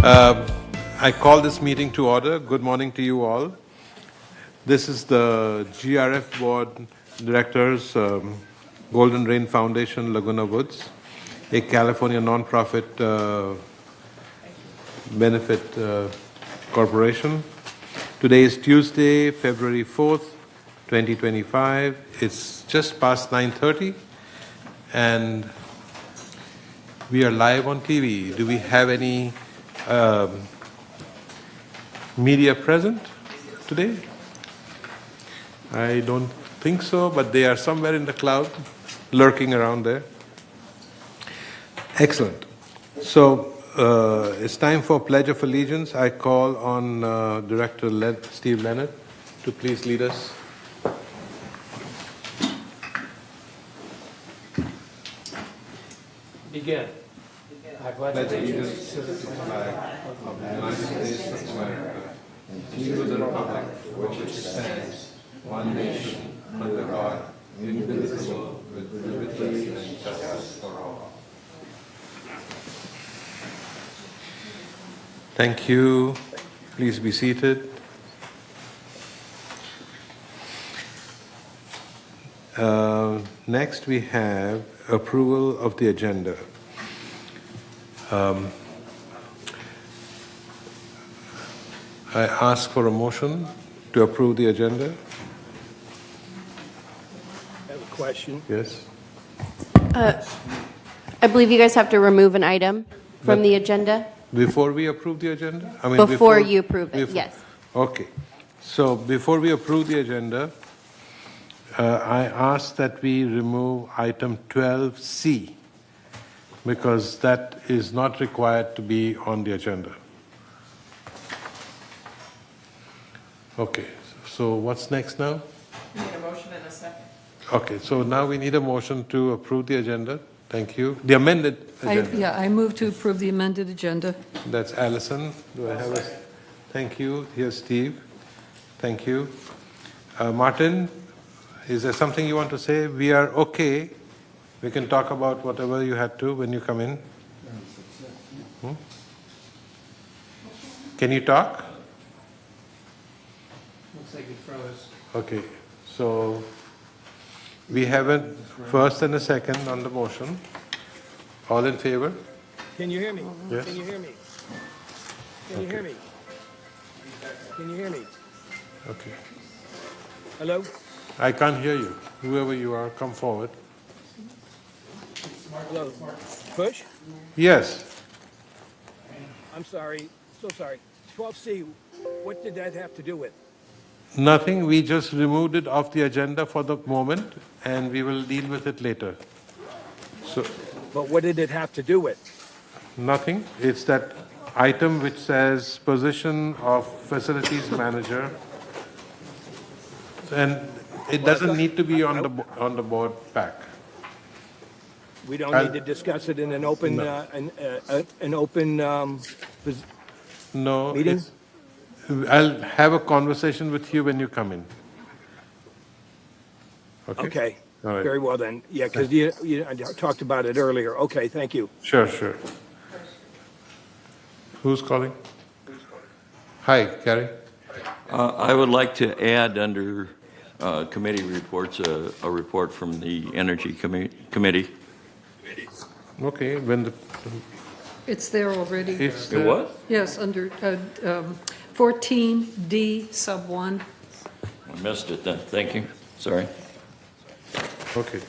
I call this meeting to order. Good morning to you all. This is the GRF Board Directors, Golden Rain Foundation, Laguna Woods, a California nonprofit benefit corporation. Today is Tuesday, February 4th, 2025. It's just past 9:30, and we are live on TV. Do we have any media present today? I don't think so, but they are somewhere in the cloud, lurking around there. Excellent. So it's time for Pledge of Allegiance. I call on Director Steve Leonard to please lead us. Begin. I pledge allegiance to the flag of the United States of America and to the republic for which it stands, one nation, under God, indivisible, with liberty and justice for all. Thank you. Please be seated. Next, we have approval of the agenda. I ask for a motion to approve the agenda. I have a question. Yes. I believe you guys have to remove an item from the agenda Before we approve the agenda? I mean, before you approve it, yes. Okay. So before we approve the agenda, I ask that we remove item 12C because that is not required to be on the agenda. Okay. So what's next now? We need a motion and a second. Okay. So now we need a motion to approve the agenda. Thank you. The amended agenda. I move to approve the amended agenda. That's Allison. Do I have a... Thank you. Here's Steve. Thank you. Martin, is there something you want to say? We are okay. We can talk about whatever you had to when you come in. Can you talk? looks like it froze. Okay. So we have a first and a second on the motion. All in favor? Can you hear me? Yes. Can you hear me? Can you hear me? Can you hear me? Okay. Hello? I can't hear you. Whoever you are, come forward. Hello? Push? Yes. I'm sorry. So sorry. 12C, what did that have to do with? Nothing. We just removed it off the agenda for the moment, and we will deal with it later. So, But what did it have to do with? nothing. It's that item which says position of facilities manager, and it doesn't need to be on the board pack. We don't I'll- need to discuss it in an open, No. an open, No. Meeting? I'll have a conversation with you when you come in. okay. All right. Very well then. Yeah, because you talked about it earlier. Okay, thank you. Sure, sure. Who's calling? Hi, Gary. I would like to add under committee reports a report from the Energy Committee. Okay, when the... It's there already. It's It was? Yes, under 14D sub 1. I missed it then. Thank you. Sorry. Okay.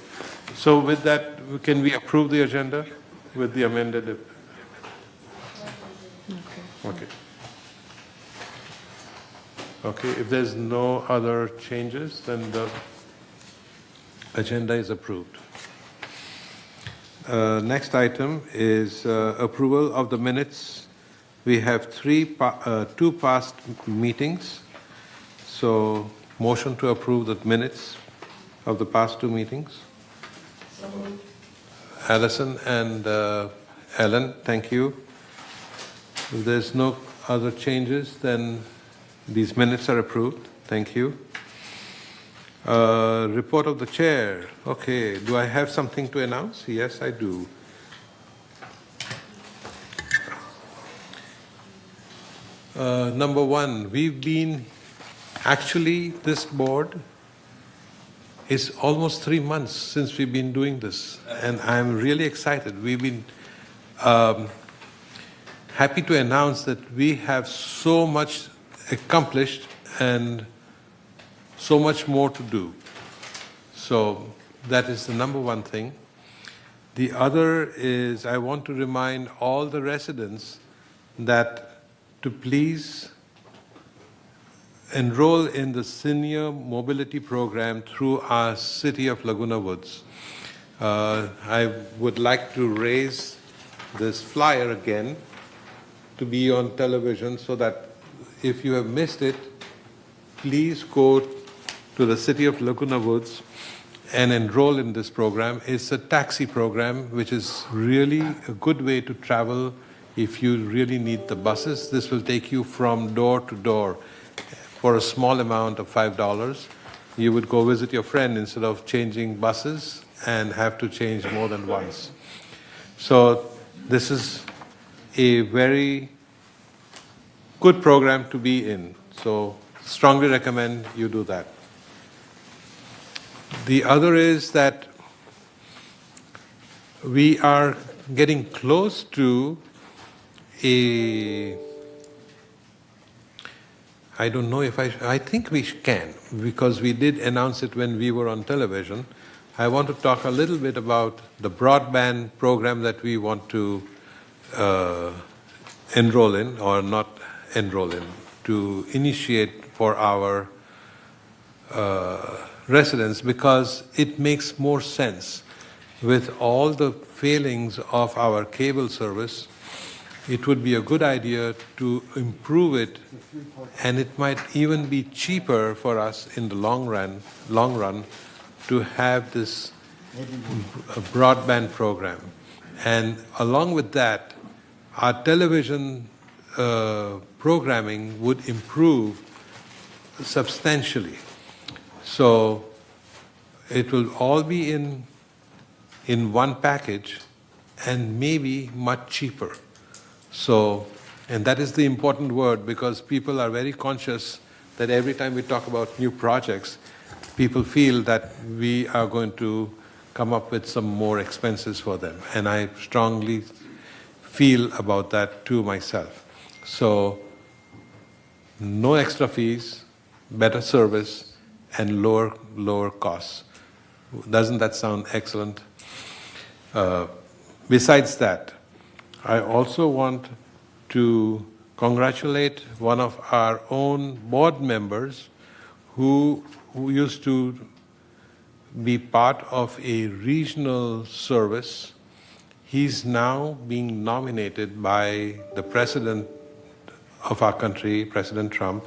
So with that, can we approve the agenda with the amended? Okay. Okay, if there's no other changes, then the agenda is approved. Next item is approval of the minutes. We have two past meetings. So motion to approve the minutes of the past two meetings. Allison and Ellen, thank you. If there's no other changes, then these minutes are approved. Thank you. Report of the chair. Okay, do I have something to announce? Yes, I do. Number one, this board is almost 3 months since we've been doing this, and I'm really excited. We've been happy to announce that we have so much accomplished and so much more to do. So that is the number one thing. The other is I want to remind all the residents that to please enroll in the senior mobility program through our City of Laguna Woods. I would like to raise this flyer again to be on television so that if you have missed it, please go to the City of Laguna Woods and enroll in this program. It's a taxi program, which is really a good way to travel if you really need the buses. This will take you from door to door for a small amount of $5. You would go visit your friend instead of changing buses and have to change more than once. So this is a very good program to be in. So strongly recommend you do that. The other is that we are getting close to I don't know if I think we can, because we did announce it when we were on television. I want to talk a little bit about the broadband program that we want to enroll in, or not enroll in, to initiate for our residents, because it makes more sense. With all the failings of our cable service, it would be a good idea to improve it, and it might even be cheaper for us in the long run to have this broadband program. And along with that, our television programming would improve substantially. So it will all be in one package and maybe much cheaper. So, and that is the important word, because people are very conscious that every time we talk about new projects, people feel that we are going to come up with some more expenses for them. And I strongly feel about that too myself. So, no extra fees, better service, and lower costs. Doesn't that sound excellent? Besides that, I also want to congratulate one of our own board members who used to be part of a regional service. He's now being nominated by the President of our country, President Trump,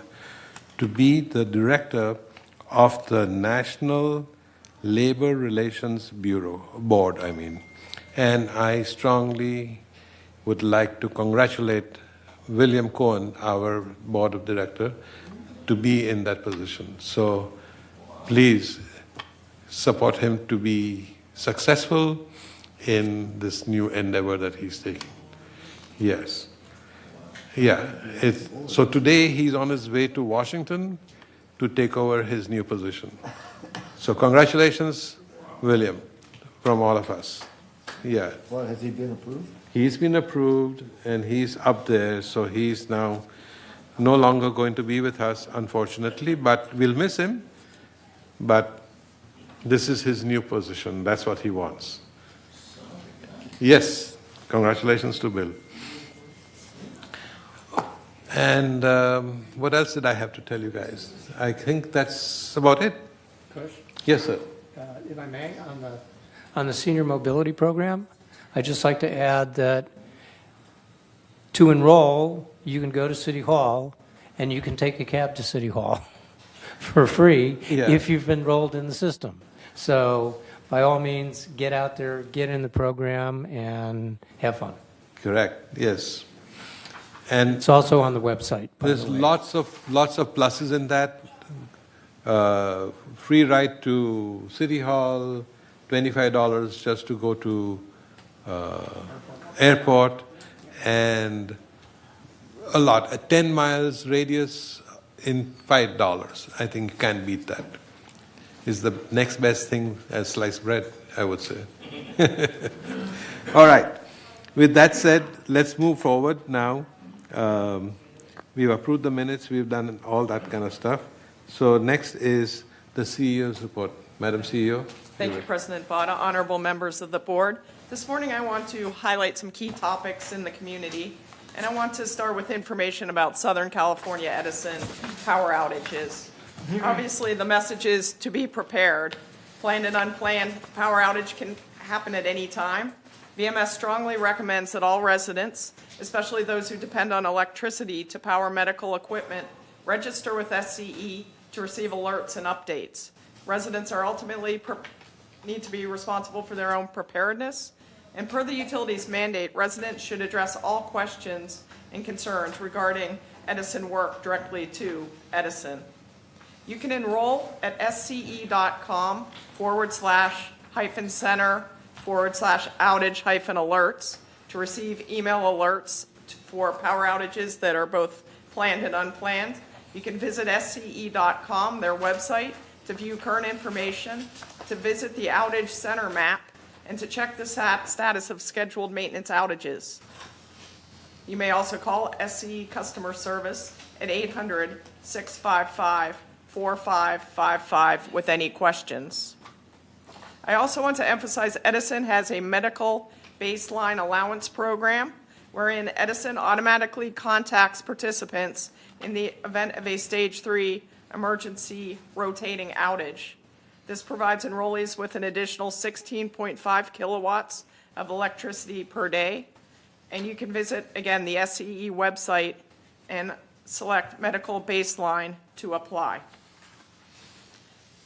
to be the director of the National Labor Relations Board. And I strongly would like to congratulate William Cohen, our board of director, to be in that position. So please support him to be successful in this new endeavor that he's taking. Yes. Yeah. So today he's on his way to Washington to take over his new position. So congratulations, William, from all of us. Yeah. Well, has he been approved? He's been approved, and he's up there, so he's now no longer going to be with us, unfortunately, but we'll miss him. But this is his new position. That's what he wants. Yes, congratulations to Bill. And what else did I have to tell you guys? I think that's about it. Kush, Yes, sir. if I may, on the senior mobility program, I'd just like to add that to enroll, you can go to City Hall and you can take a cab to City Hall for free if you've enrolled in the system. So by all means, get out there, get in the program, and have fun. Correct, yes. And It's also on the website. there's lots of pluses in that. Free ride to City Hall, $25 just to go to airport, and a lot. A 10 miles radius in $5. I think you can't beat that. Is the next best thing as sliced bread, I would say. All right. With that said, let's move forward now. We've approved the minutes. We've done all that kind of stuff. So next is the CEO's report. Madam CEO. Thank you, President Bada. Honorable members of the board. This morning I want to highlight some key topics in the community, and I want to start with information about Southern California Edison power outages. Obviously, the message is to be prepared. Planned and unplanned power outage can happen at any time. VMS strongly recommends that all residents, especially those who depend on electricity to power medical equipment, register with SCE to receive alerts and updates. Residents are ultimately need to be responsible for their own preparedness. And per the utilities mandate, residents should address all questions and concerns regarding Edison work directly to Edison. You can enroll at sce.com/center/outage-alerts to receive email alerts for power outages that are both planned and unplanned. You can visit sce.com, their website, to view current information, to visit the outage center map, and to check the status of scheduled maintenance outages. You may also call SCE customer service at 800-655-4555 with any questions. I also want to emphasize Edison has a medical baseline allowance program wherein Edison automatically contacts participants in the event of a stage 3 emergency rotating outage. This provides enrollees with an additional 16.5 kilowatts of electricity per day. And you can visit, again, the SCE website and select medical baseline to apply.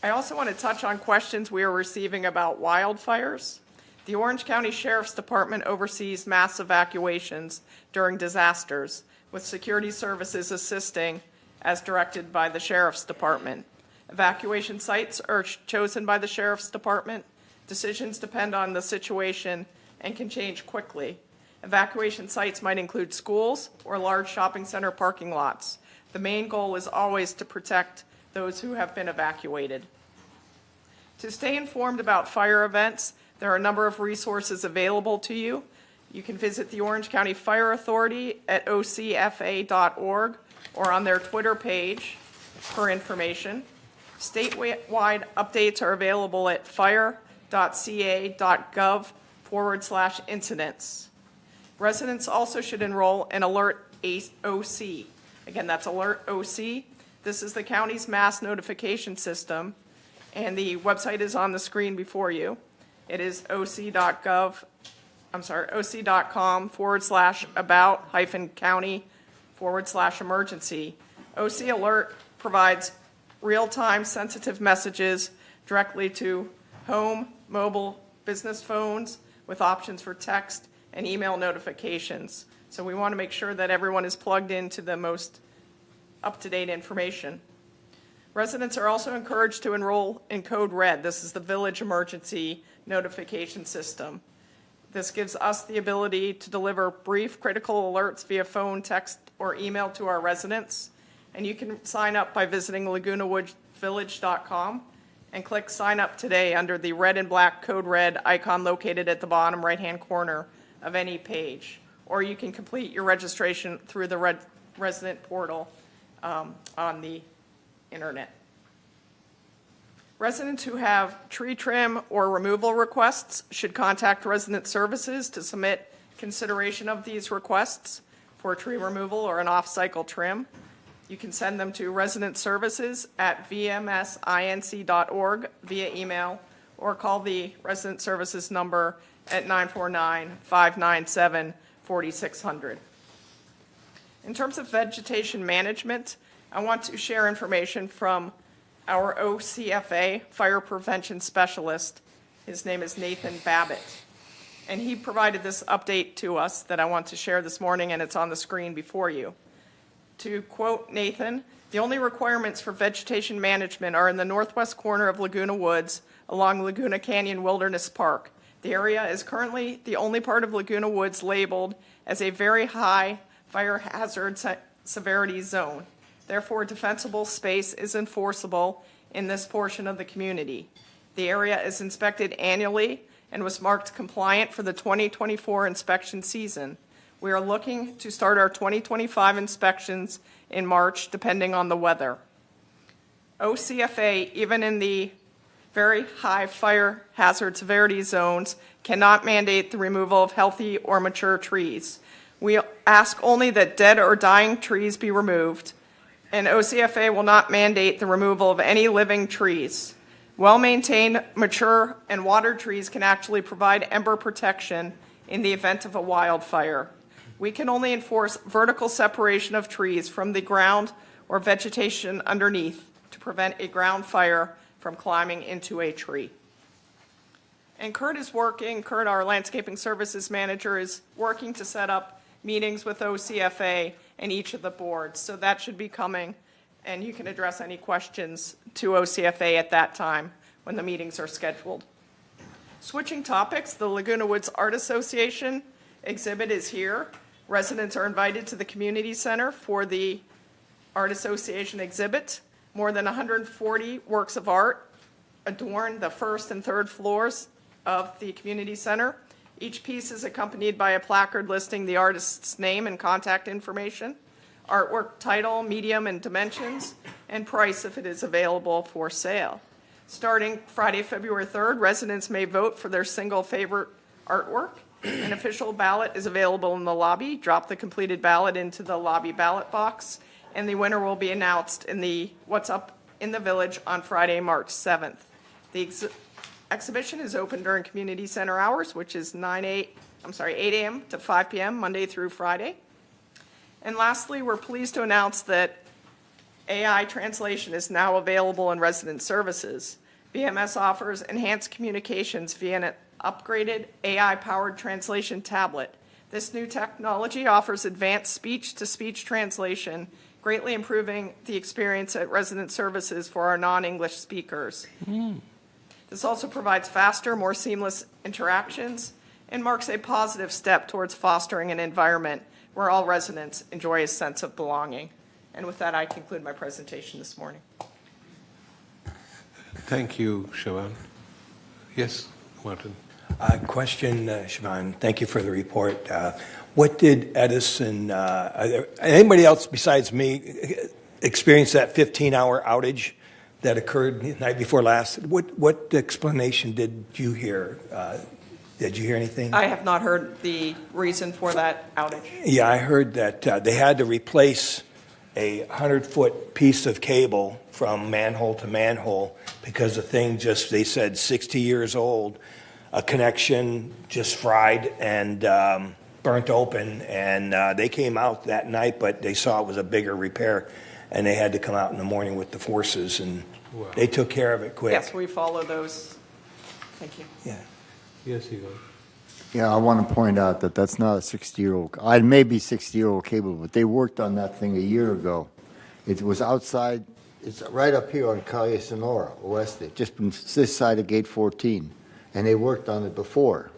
I also want to touch on questions we are receiving about wildfires. The Orange County Sheriff's Department oversees mass evacuations during disasters, with security services assisting as directed by the Sheriff's Department. Evacuation sites are chosen by the Sheriff's Department. Decisions depend on the situation and can change quickly. Evacuation sites might include schools or large shopping center parking lots. The main goal is always to protect those who have been evacuated. To stay informed about fire events, there are a number of resources available to you. You can visit the Orange County Fire Authority at ocfa.org or on their Twitter page for information. Statewide updates are available at fire.ca.gov/incidents. Residents also should enroll in Alert OC. Again, that's Alert OC. This is the county's mass notification system, and the website is on the screen before you. It is occ.com/about-county/emergency. OC Alert provides real-time sensitive messages directly to home, mobile, business phones with options for text and email notifications. So we want to make sure that everyone is plugged into the most up-to-date information. Residents are also encouraged to enroll in Code Red. This is the Village Emergency Notification System. This gives us the ability to deliver brief critical alerts via phone, text, or email to our residents. And you can sign up by visiting lagunawoodvillage.com and click Sign Up Today under the red and black Code Red icon located at the bottom right-hand corner of any page. Or you can complete your registration through the resident portal on the internet. Residents who have tree trim or removal requests should contact resident services to submit consideration of these requests for tree removal or an off-cycle trim. You can send them to resident services at vmsinc.org via email or call the resident services number at 949-597-4600. In terms of vegetation management, I want to share information from our OCFA fire prevention specialist. His name is Nathan Babbitt. And he provided this update to us that I want to share this morning, and it's on the screen before you. To quote Nathan, the only requirements for vegetation management are in the northwest corner of Laguna Woods along Laguna Canyon Wilderness Park. The area is currently the only part of Laguna Woods labeled as a very high fire hazard severity zone. Therefore, defensible space is enforceable in this portion of the community. The area is inspected annually and was marked compliant for the 2024 inspection season. We are looking to start our 2025 inspections in March, depending on the weather. OCFA, even in the very high fire hazard severity zones, cannot mandate the removal of healthy or mature trees. We ask only that dead or dying trees be removed, and OCFA will not mandate the removal of any living trees. Well-maintained, mature, and watered trees can actually provide ember protection in the event of a wildfire. We can only enforce vertical separation of trees from the ground or vegetation underneath to prevent a ground fire from climbing into a tree. And Kurt, our landscaping services manager, is working to set up meetings with OCFA and each of the boards. So that should be coming, and you can address any questions to OCFA at that time when the meetings are scheduled. Switching topics, the Laguna Woods Art Association exhibit is here. Residents are invited to the community center for the Art Association exhibit. More than 140 works of art adorn the first and third floors of the community center. Each piece is accompanied by a placard listing the artist's name and contact information, artwork title, medium and dimensions, and price if it is available for sale. Starting Friday, February 3rd, residents may vote for their single favorite artwork. An official ballot is available in the lobby. Drop the completed ballot into the lobby ballot box, and the winner will be announced in the What's Up in the Village on Friday, March 7th. The exhibition is open during community center hours, which is 8 a.m. to 5 p.m., Monday through Friday. And lastly, we're pleased to announce that AI translation is now available in resident services. VMS offers enhanced communications via an upgraded AI-powered translation tablet. This new technology offers advanced speech-to-speech translation, greatly improving the experience at resident services for our non-English speakers. This also provides faster, more seamless interactions and marks a positive step towards fostering an environment where all residents enjoy a sense of belonging. And with that, I conclude my presentation this morning. Thank you, Siobhan. Yes, Martin. Question, Siobhan. Thank you for the report. What did Edison, anybody else besides me experience that 15-hour outage that occurred the night before last? What explanation did you hear? Did you hear anything? I have not heard the reason for that outage. Yeah, I heard that they had to replace a 100-foot piece of cable from manhole to manhole because the thing just, they said, 60 years old. A connection just fried and burnt open, and they came out that night, but they saw it was a bigger repair, and they had to come out in the morning with the forces, and they took care of it quick. Yes, we follow those. Thank you. Yeah. Yes, Igor. Yeah, I want to point out that that's not a 60-year-old, maybe 60-year-old cable, but they worked on that thing a year ago. It was outside, it's right up here on Calle Sonora, Oeste, just from this side of Gate 14, and they worked on it before.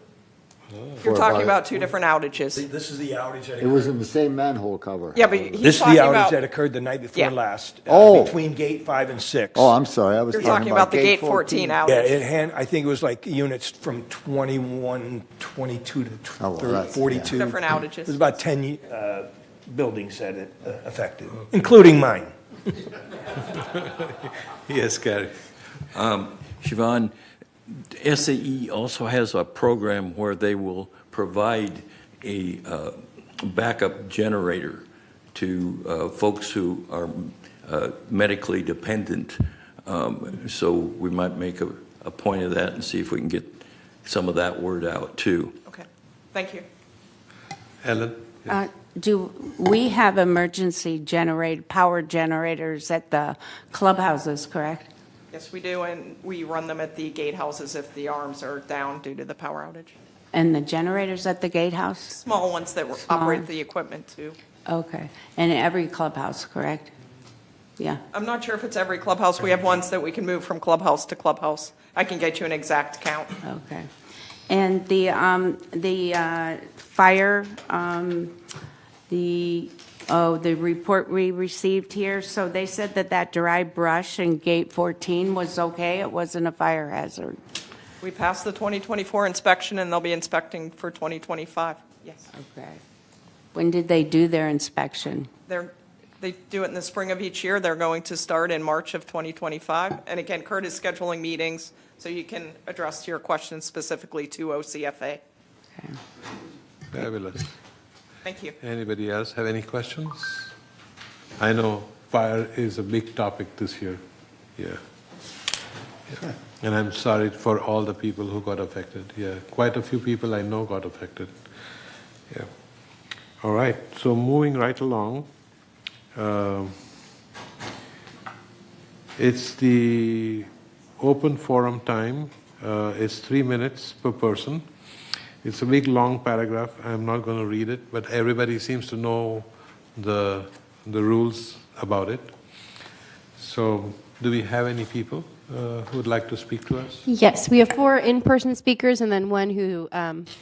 You're talking about two different outages. This is the outage that occurred. It was in the same manhole cover. Yeah, but he's This is the talking outage about, that occurred the night before Yeah. last, Oh. between Gate 5 and 6. Oh, I'm sorry. I was you're talking about the Gate 14 outage. Yeah, I think it was like units from 21, 22 to Oh, well, that's- 42. Different outages. There's about 10 buildings that it affected, including mine. Yes, Gary. Siobhan, SAE also has a program where they will provide a backup generator to folks who are medically dependent. So we might make a point of that and see if we can get some of that word out too. Okay, thank you. Ellen? Do we have emergency power generators at the clubhouses, correct? Yes, we do, and we run them at the gatehouses if the arms are down due to the power outage. And the generators at the gatehouse? Small ones that operate the equipment too. Okay. And every clubhouse, correct? Yeah. I'm not sure if it's every clubhouse. We have ones that we can move from clubhouse to clubhouse. I can get you an exact count. Okay. And the fire the report we received here, so they said that that dry brush in gate 14 was okay, it wasn't a fire hazard. We passed the 2024 inspection, and they'll be inspecting for 2025. Yes. Okay. When did they do their inspection? They do it in the spring of each year. They're going to start in March of 2025. And again, Kurt is scheduling meetings, so you can address your questions specifically to OCFA. Okay. Fabulous. Thank you. Anybody else have any questions? I know fire is a big topic this year. Yeah. And I'm sorry for all the people who got affected. Yeah, quite a few people I know got affected. Yeah. All right, so moving right along. It's the open forum time. It's 3 minutes per person. It's a big long paragraph. I'm not going to read it, but everybody seems to know the rules about it. So do we have any people who would like to speak to us? Yes, we have 4 in-person speakers and then one who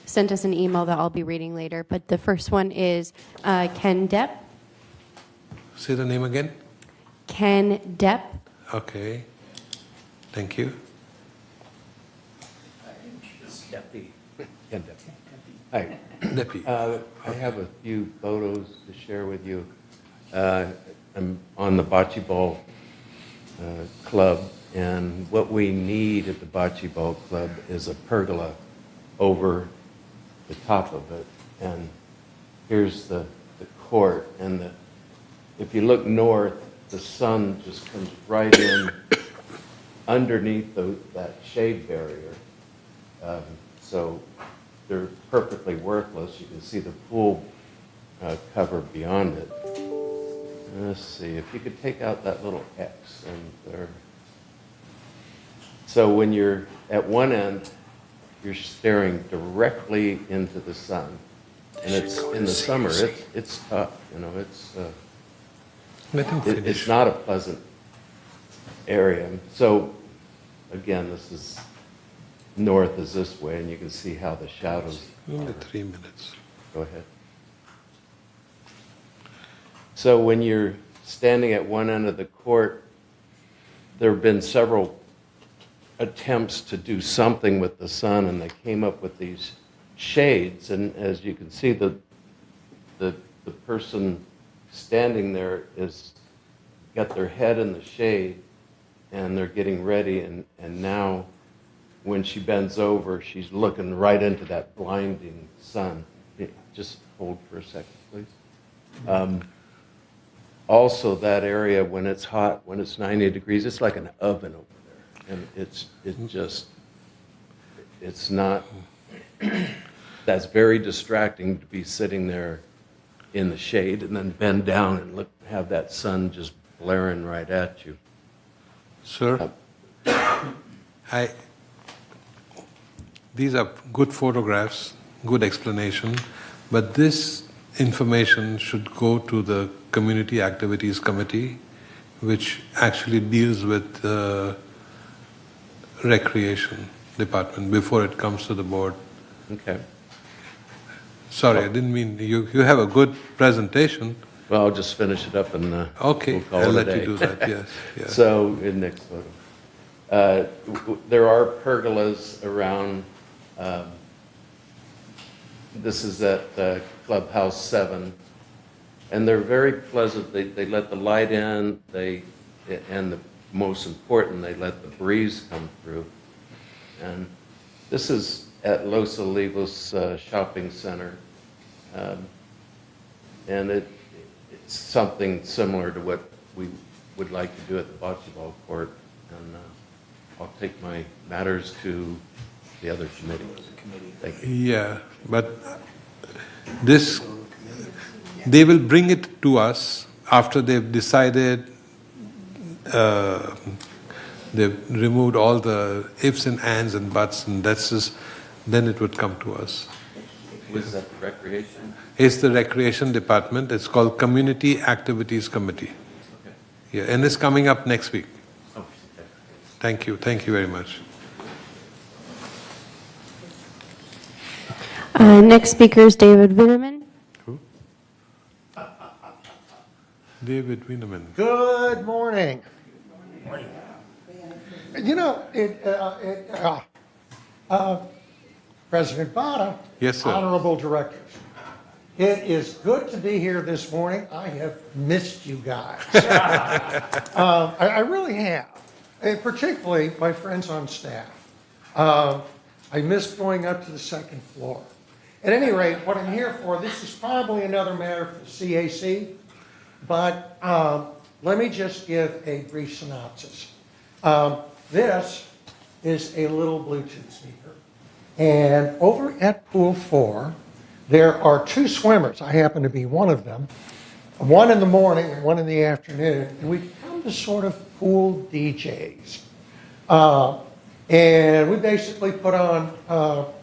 sent us an email that I'll be reading later. But the first one is Ken Depp. Say the name again. Ken Depp. Okay. Thank you. Hi. Deppy. I have a few photos to share with you. I'm on the Bocce Ball Club, and what we need at the Bocce Ball Club is a pergola over the top of it. And here's the court, and if you look north, the sun just comes right in underneath that shade barrier. So they're perfectly worthless. You can see the pool cover beyond it. Let's see, if you could take out that little X and there. So when you're at one end, you're staring directly into the sun. And it's in the summer, it's tough, you know, it's not a pleasant area. So again, this is north is this way, and you can see how the shadows Only 3 minutes. Go ahead. So when you're standing at one end of the court, there have been several attempts to do something with the sun, and they came up with these shades. And as you can see, the person standing there is got their head in the shade, and they're getting ready. And now, when she bends over, she's looking right into that blinding sun. Just hold for a second, please. Also, that area, when it's hot, when it's 90 degrees, it's like an oven over there. And it's not, that's very distracting to be sitting there in the shade and then bend down and have that sun just blaring right at you. Sir, these are good photographs, good explanation, but this information should go to the Community Activities Committee, which actually deals with the Recreation Department before it comes to the board. Okay. Sorry, I didn't mean, you have a good presentation. Well, I'll just finish it up and okay, we'll call I'll it let a day. you do that, yes. Yeah. So, next photo. There are pergolas around. This is at Clubhouse 7, and they're very pleasant. They let the light in, and most important, they let the breeze come through. And this is at Los Olivos Shopping Center, and it's something similar to what we would like to do at the Bocce Ball Court. And I'll take my matters to the other committee. Thank you. Yeah, but they will bring it to us after they've decided, they've removed all the ifs and ands and buts, and then it would come to us. Is that the recreation? It's the Recreation Department. It's called Community Activities Committee. Okay. Yeah, and it's coming up next week. Oh, okay. Thank you. Thank you very much. Next speaker is David Vitterman. Who? David Wienerman. Good morning. You know, President Bada, Yes, sir. honorable directors, it is good to be here this morning. I have missed you guys. I really have, and particularly my friends on staff. I miss going up to the second floor. At any rate, what I'm here for, this is probably another matter for the CAC, but let me just give a brief synopsis. This is a little Bluetooth speaker, and over at Pool 4, there are two swimmers. I happen to be one of them, one in the morning and one in the afternoon, and we become the sort of pool DJs. And we basically put on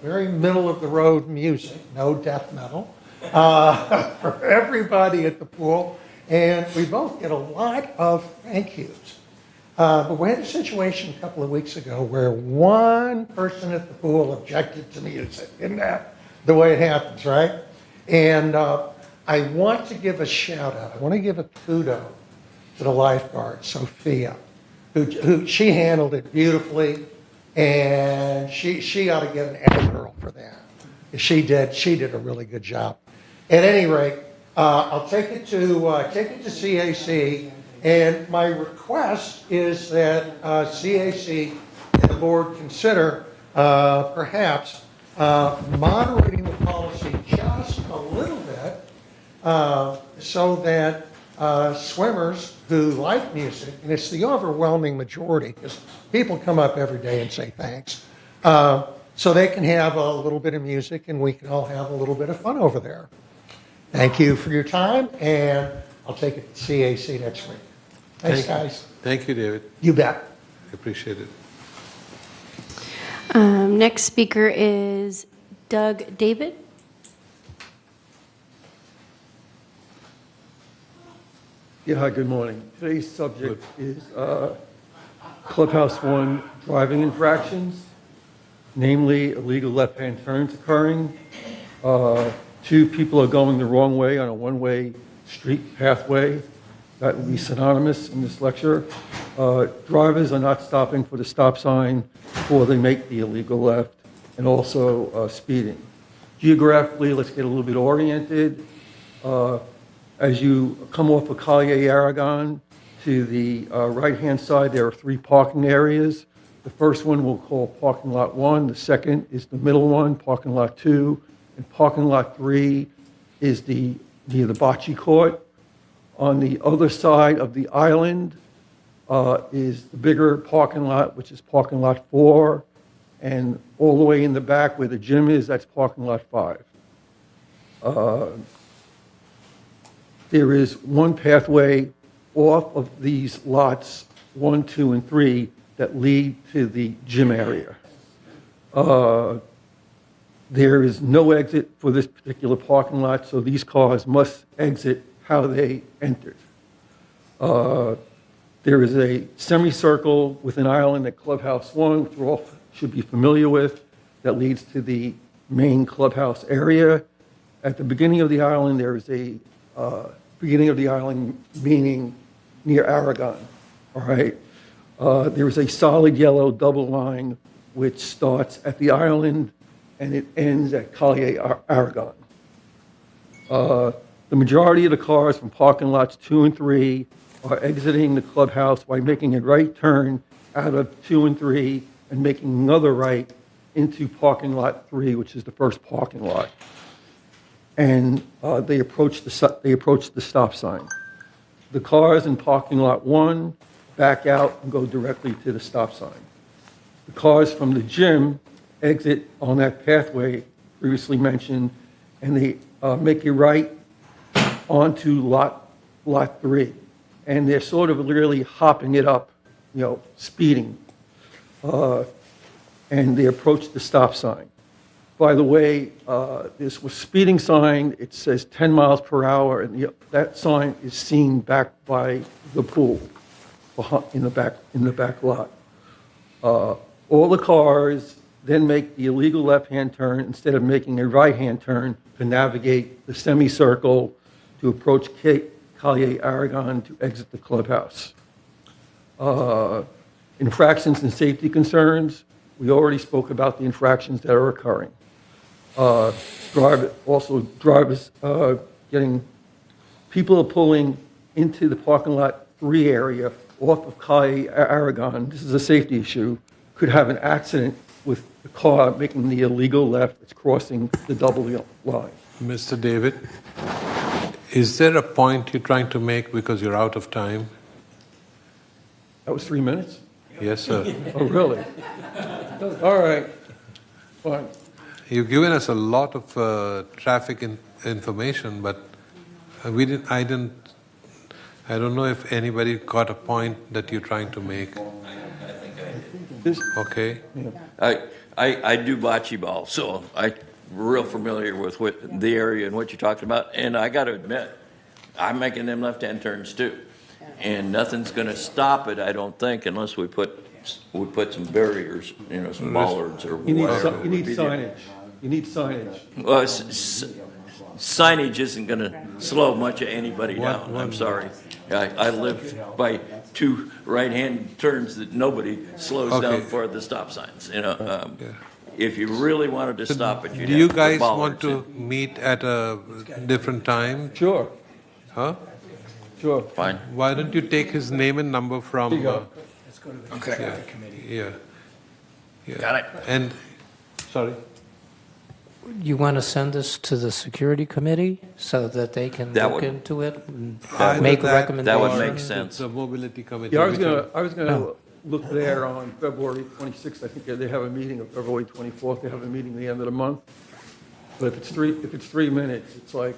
very middle-of-the-road music, no death metal, for everybody at the pool, and we both get a lot of thank yous. But we had a situation a couple of weeks ago where one person at the pool objected to music. Isn't that the way it happens, right? And I want to give a shout-out. I want to give a kudos to the lifeguard, Sophia, who she handled it beautifully. And she ought to get an F girl for that. She did a really good job. At any rate, I'll take it to CAC, and my request is that CAC and the board consider perhaps moderating the policy just a little bit so that swimmers who like music, and it's the overwhelming majority, because people come up every day and say thanks, so they can have a little bit of music and we can all have a little bit of fun over there. Thank you for your time, and I'll take it to CAC next week. Thanks, guys. Thank you, David. You bet. I appreciate it. Next speaker is Doug David. Yeah, hi, good morning. Today's subject is Clubhouse 1 driving infractions, namely illegal left-hand turns occurring. Two people are going the wrong way on a one-way street pathway. That will be synonymous in this lecture. Drivers are not stopping for the stop sign before they make the illegal left, and also speeding. Geographically, let's get a little bit oriented. As you come off of Calle Aragon to the right-hand side, there are three parking areas. The first one we'll call parking lot 1. The second is the middle one, parking lot 2. And parking lot 3 is near the bocce court. On the other side of the island is the bigger parking lot, which is parking lot 4. And all the way in the back where the gym is, that's parking lot 5. There is one pathway off of these lots 1, 2, and 3 that lead to the gym area. There is no exit for this particular parking lot, so these cars must exit how they entered. There is a semicircle with an island at Clubhouse 1, which we all should be familiar with, that leads to the main clubhouse area. At the beginning of the island, there is a beginning of the island meaning near Aragon, all right? There is a solid yellow double line which starts at the island and it ends at Calle Aragon. The majority of the cars from parking lots 2 and 3 are exiting the clubhouse by making a right turn out of 2 and 3 and making another right into parking lot 3, which is the first parking lot. And they approach the stop sign. The cars in parking lot 1 back out and go directly to the stop sign. The cars from the gym exit on that pathway previously mentioned, and they make a right onto lot 3. And they're sort of literally hopping it up, speeding. And they approach the stop sign. By the way, this was speeding sign. It says 10 miles per hour, and that sign is seen back by the pool, in the back lot. All the cars then make the illegal left-hand turn instead of making a right-hand turn to navigate the semicircle to approach Calle Aragon to exit the clubhouse. Infractions and safety concerns, we already spoke about the infractions that are occurring. Drivers getting, people are pulling into the parking lot 3 area off of Calle Aragon. This is a safety issue. Could have an accident with the car making the illegal left that's crossing the double line. Mr. David, is there a point you're trying to make because you're out of time? That was 3 minutes? Yes, sir. Oh, really? All right. Fine. You've given us a lot of traffic information, but I don't know if anybody got a point that you're trying to make. Okay. I do bocce ball, so I'm real familiar with the area and what you're talking about. And I got to admit, I'm making them left-hand turns too. And nothing's going to stop it, I don't think, unless we put some barriers, some bollards or whatever. You need signage. You need signage. Well, signage isn't going to slow much of anybody down. I'm sorry. I live by 2 right-hand turns that nobody slows down for the stop signs. If you really wanted to stop it, you'd Do you have to put guys want bollards to meet at a different time? Sure. Huh? Sure. Fine. Why don't you take his name and number from? There you go. Let's go to the traffic committee. Yeah. Got it. And sorry. You want to send this to the security committee so that they can That look would- into it and Either make a that recommendation? That would or make sense. The mobility committee. Yeah, I whichever. was gonna look there on February 26th. I think they have a meeting of February 24th. They have a meeting at the end of the month. But if it's 3 minutes, it's like.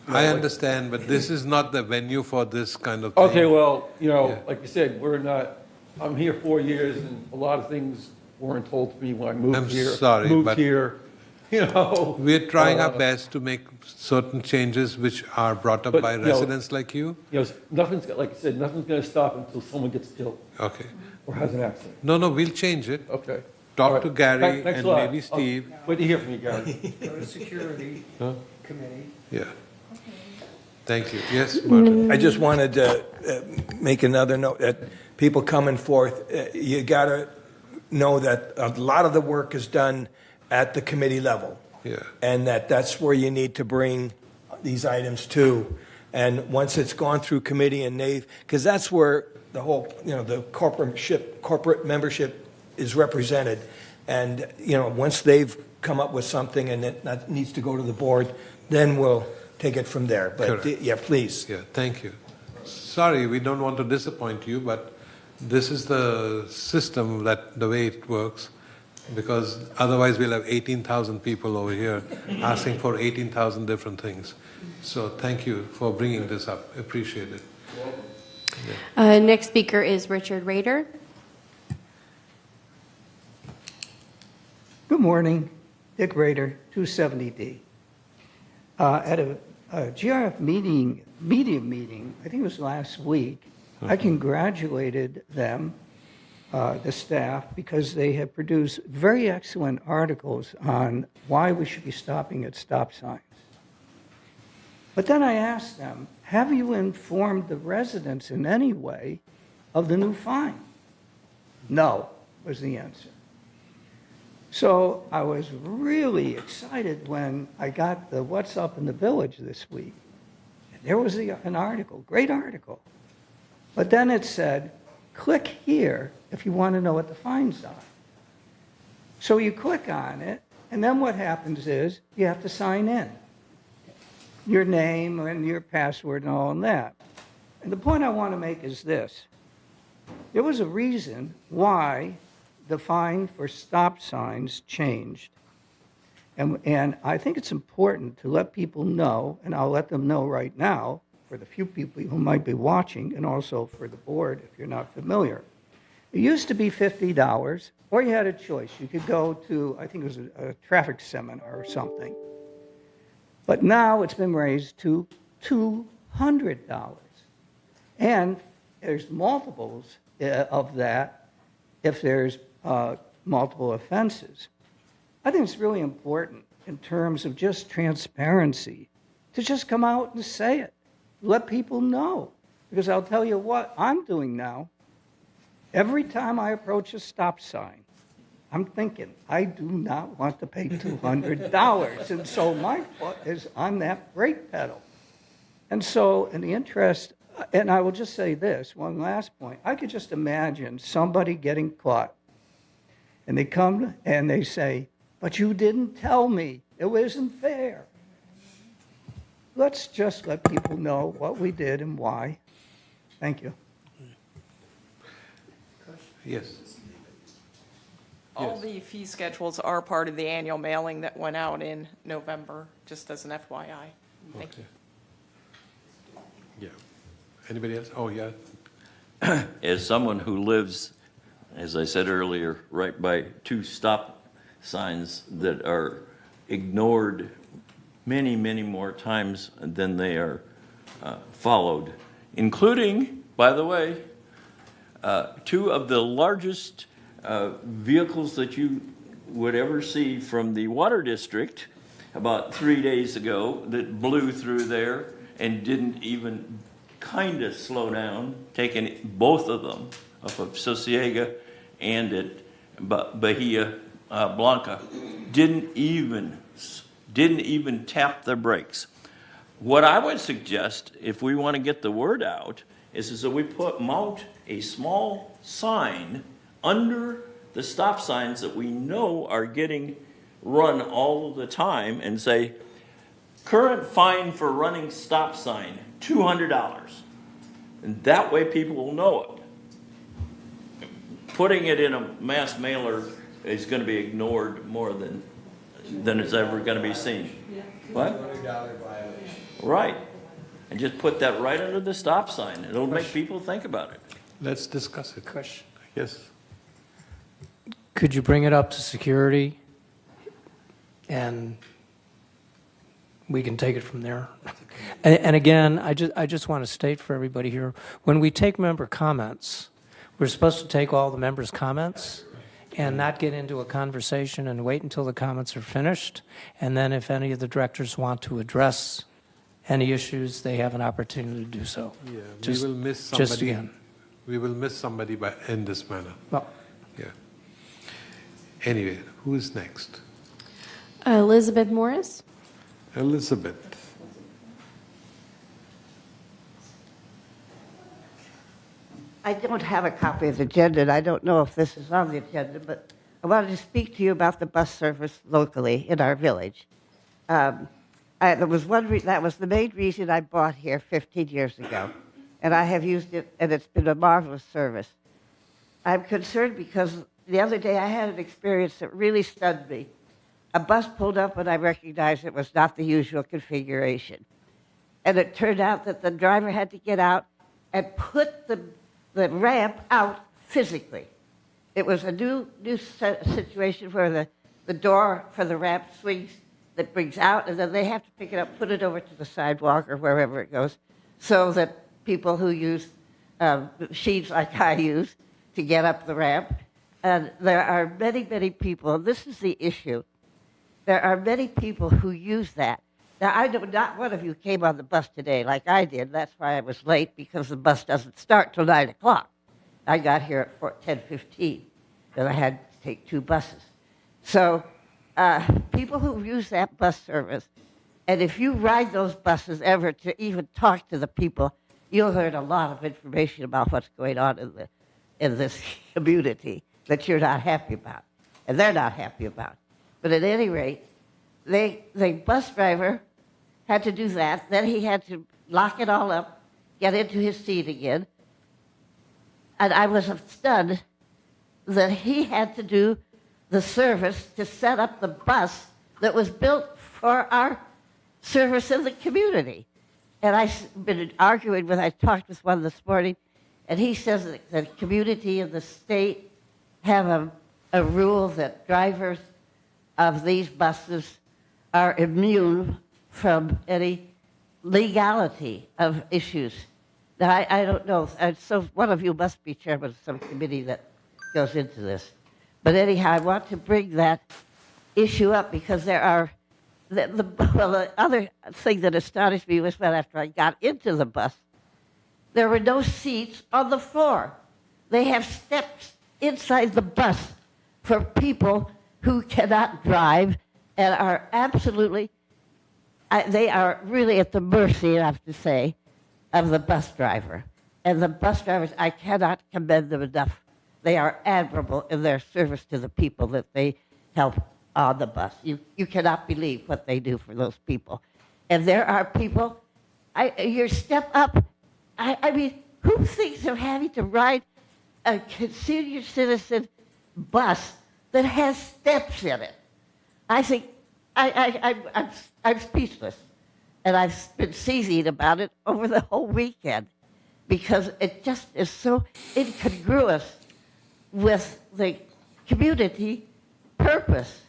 I understand, but this is not the venue for this kind of thing. Okay, well, Yeah. like you said, I'm here 4 years, and a lot of things weren't told to me when I moved I'm here. sorry, Moved but- here, We're trying our best to make certain changes which are brought up But, by residents like you. Nothing's, like I said, nothing's gonna stop until someone gets killed Okay. or has an accident. No, we'll change it. Okay. All Talk right. to Gary Thanks and a lot. maybe Steve. I'll wait to hear from you, Gary. Go to security Huh? committee. Yeah. Thank you. Yes, Martin. I just wanted to make another note that people coming forth, you got to know that a lot of the work is done at the committee level. Yeah. And that's where you need to bring these items to. And once it's gone through committee and because that's where the whole, the corporate membership is represented. And, once they've come up with something and that needs to go to the board, then we'll take it from there. But, Correct. yeah, please. Yeah, thank you. Sorry, we don't want to disappoint you, but this is the system, the way it works, because otherwise we'll have 18,000 people over here asking for 18,000 different things. So thank you for bringing this up. Appreciate it. Next speaker is Richard Rader. Good morning, Dick Rader, 270D. At a GRF media meeting, I think it was last week, I congratulated them, the staff, because they have produced very excellent articles on why we should be stopping at stop signs. But then I asked them, have you informed the residents in any way of the new fine? No, was the answer. So I was really excited when I got the What's Up in the Village this week. And there was an article, great article. But then it said, click here if you want to know what the fines are. So you click on it, and then what happens is you have to sign in. Your name and your password and all of that. And the point I want to make is this. There was a reason why the fine for stop signs changed. And I think it's important to let people know, and I'll let them know right now, for the few people who might be watching, and also for the board if you're not familiar. It used to be $50, or you had a choice. You could go to, I think it was a traffic seminar or something. But now it's been raised to $200. And there's multiples of that if there's multiple offenses. I think it's really important in terms of just transparency to just come out and say it. let people know. Because I'll tell you what I'm doing now. Every time I approach a stop sign, I'm thinking, I do not want to pay $200. And so my foot is on that brake pedal. And so in the interest, and I will just say this, one last point. I could just imagine somebody getting caught. And they come and they say, but you didn't tell me. It wasn't fair. Let's just let people know what we did and why. Thank you. Yes. All the fee schedules are part of the annual mailing that went out in November, just as an FYI. Thank you. Yeah. Anybody else? Oh, yeah. As someone who lives, as I said earlier, right by 2 stop signs that are ignored many, many more times than they are followed, including, by the way, 2 of the largest vehicles that you would ever see from the water district about 3 days ago that blew through there and didn't even kind of slow down, taking both of them off of Sosiega and at Bahia Blanca, didn't even tap their brakes. What I would suggest, if we want to get the word out, is that we mount a small sign under the stop signs that we know are getting run all of the time and say, current fine for running stop sign, $200. And that way people will know it. Putting it in a mass mailer is going to be ignored more than it's ever going to be seen. What? $200 violation. Right. And just put that right under the stop sign. It'll make people think about it. Let's discuss it. Question. Yes. Could you bring it up to security and we can take it from there? And again, I just want to state for everybody here, when we take member comments, we're supposed to take all the members' comments and not get into a conversation and wait until the comments are finished. And then if any of the directors want to address any issues, they have an opportunity to do so. Yeah, just, we will miss somebody. Just again. We will miss somebody in this manner. Well, yeah. Anyway, who is next? Elizabeth Morris. Elizabeth. I don't have a copy of the agenda, and I don't know if this is on the agenda, but I wanted to speak to you about the bus service locally in our village. That was the main reason I bought here 15 years ago, and I have used it, and it's been a marvelous service. I'm concerned because the other day I had an experience that really stunned me. A bus pulled up, and I recognized it was not the usual configuration. And it turned out that the driver had to get out and put the ramp out physically. It was a new situation where the door for the ramp swings that brings out, and then they have to pick it up, put it over to the sidewalk or wherever it goes, so that people who use machines like I use to get up the ramp, and there are many, many people, and this is the issue, there are many people who use that. Now, I know not one of you came on the bus today like I did. That's why I was late, because the bus doesn't start till 9 o'clock. I got here at 10:15, and I had to take 2 buses. So people who use that bus service, and if you ride those buses ever to even talk to the people, you'll learn a lot of information about what's going on in this community that you're not happy about, and they're not happy about. But at any rate, the bus driver had to do that. Then he had to lock it all up, get into his seat again. And I was stunned that he had to do the service to set up the bus that was built for our service in the community. And I've been arguing I talked with one this morning, and he says that the community and the state have a rule that drivers of these buses are immune from any legality of issues. Now, I don't know. So one of you must be chairman of some committee that goes into this. But anyhow, I want to bring that issue up because there are the other thing that astonished me was when after I got into the bus, there were no seats on the floor. They have steps inside the bus for people who cannot drive and are absolutely, they are really at the mercy, I have to say, of the bus driver. And the bus drivers, I cannot commend them enough. They are admirable in their service to the people that they help on the bus. You cannot believe what they do for those people. And there are people, you step up, I mean, who thinks of having to ride a senior citizen bus that has steps in it? I think, I'm speechless. And I've been seething about it over the whole weekend because it just is so incongruous with the community purpose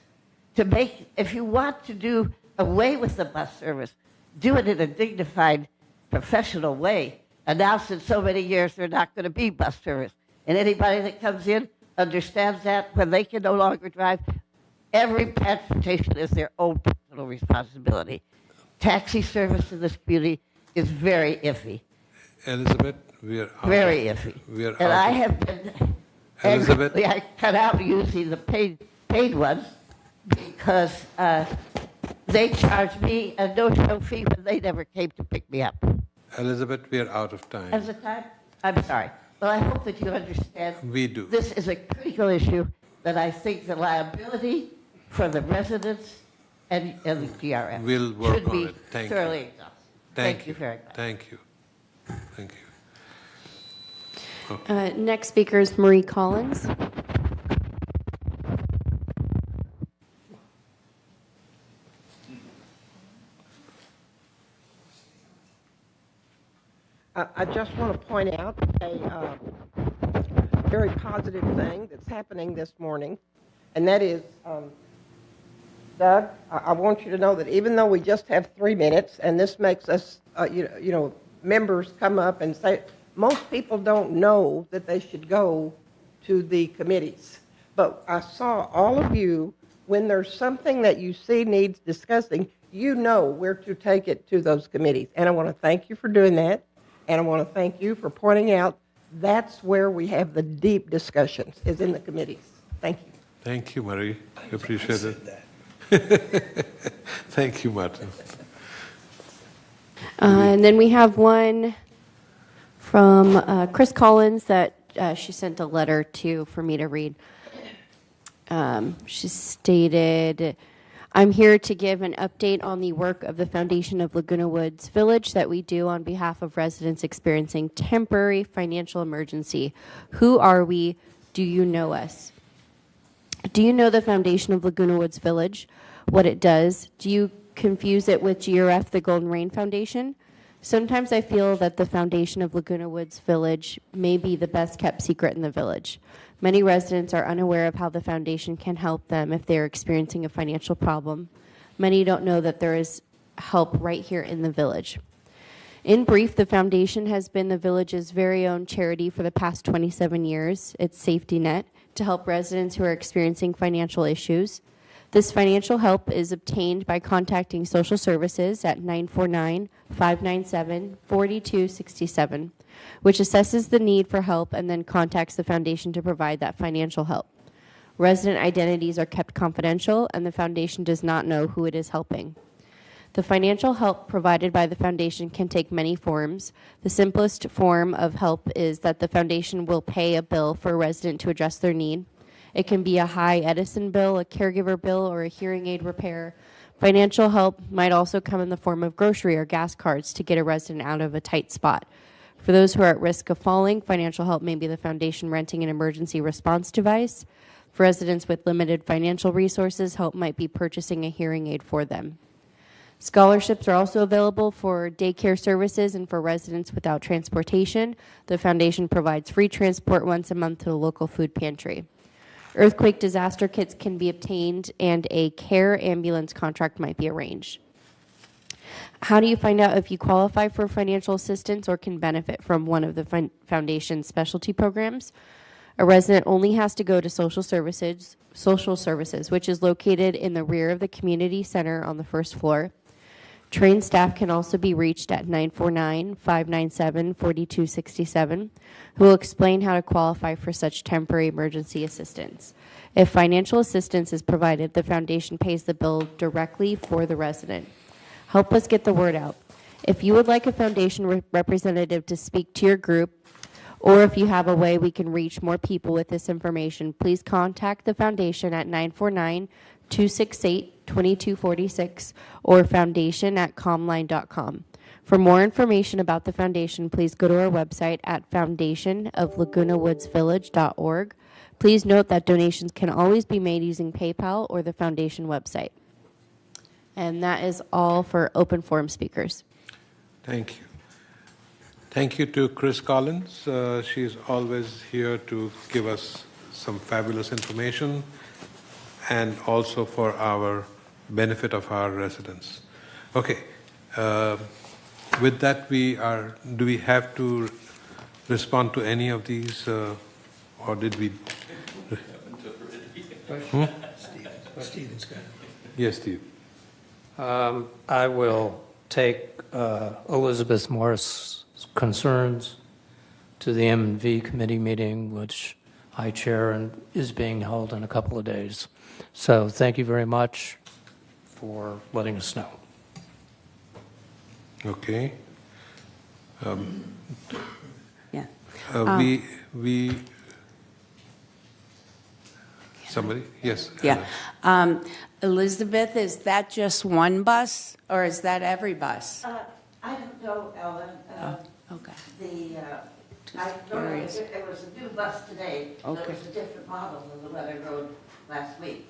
to make, if you want to do away with the bus service, do it in a dignified, professional way. Announce in so many years there's not going to be bus service. And anybody that comes in understands that when they can no longer drive, every transportation is their own personal responsibility. Taxi service in this community is very iffy. Elizabeth, we are out. Very iffy. We are and out. I have been Elizabeth? I cut out using the paid ones because they charged me a no-show fee when they never came to pick me up. Elizabeth, we are out of time. As a time? I'm sorry. Well, I hope that you understand. We do. This is a critical issue that I think the liability for the residents and the GRF We'll work should on be it. Thank thoroughly you. exhausted. Thank you very much. Thank you. Thank you. Next speaker is Marie Collins. I just want to point out a very positive thing that's happening this morning, and that is, Doug, I want you to know that even though we just have 3 minutes, and this makes us, members come up and say, most people don't know that they should go to the committees. But I saw all of you, when there's something that you see needs discussing, you know where to take it to those committees. And I want to thank you for doing that. And I want to thank you for pointing out that's where we have the deep discussions, is in the committees. Thank you. Thank you, Marie. I appreciate it. Thank you, Martin. And then we have one from Chris Collins that she sent a letter to for me to read. She stated, I'm here to give an update on the work of the Foundation of Laguna Woods Village that we do on behalf of residents experiencing temporary financial emergency. Who are we? Do you know us? Do you know the Foundation of Laguna Woods Village? What it does? Do you confuse it with GRF, the Golden Rain Foundation? Sometimes I feel that the Foundation of Laguna Woods Village may be the best kept secret in the village. Many residents are unaware of how the foundation can help them if they are experiencing a financial problem. Many don't know that there is help right here in the village. In brief, the foundation has been the village's very own charity for the past 27 years, its safety net, to help residents who are experiencing financial issues. This financial help is obtained by contacting social services at 949-597-4267, which assesses the need for help and then contacts the foundation to provide that financial help. Resident identities are kept confidential, and the foundation does not know who it is helping. The financial help provided by the foundation can take many forms. The simplest form of help is that the foundation will pay a bill for a resident to address their need. It can be a high Edison bill, a caregiver bill, or a hearing aid repair. Financial help might also come in the form of grocery or gas cards to get a resident out of a tight spot. For those who are at risk of falling, financial help may be the foundation renting an emergency response device. For residents with limited financial resources, help might be purchasing a hearing aid for them. Scholarships are also available for daycare services and for residents without transportation. The foundation provides free transport once a month to the local food pantry. Earthquake disaster kits can be obtained, and a care ambulance contract might be arranged. How do you find out if you qualify for financial assistance or can benefit from one of the foundation's specialty programs? A resident only has to go to social services, which is located in the rear of the community center on the first floor. Trained staff can also be reached at 949-597-4267, who will explain how to qualify for such temporary emergency assistance. If financial assistance is provided, the foundation pays the bill directly for the resident. Help us get the word out. If you would like a foundation representative to speak to your group, or if you have a way we can reach more people with this information, please contact the foundation at 949-268-2246 or foundation@comline.com. For more information about the foundation, please go to our website at foundationoflagunawoodsvillage.org. Please note that donations can always be made using PayPal or the foundation website. And that is all for open forum speakers. Thank you. Thank you to Chris Collins. She's always here to give us some fabulous information and also for our benefit of our residents. Okay. With that, do we have to respond to any of these, or did we? Stephen's got it. Yes, Steve. I will take Elizabeth Morris' concerns to the M&V committee meeting, which I chair and is being held in a couple of days. So thank you very much for letting us know. Okay. Yeah. We somebody? Yes. Yeah. Elizabeth, is that just one bus or is that every bus? I don't know, Ellen. Okay. I don't know, it was a new bus today. Okay. It was a different model than the one I rode last week.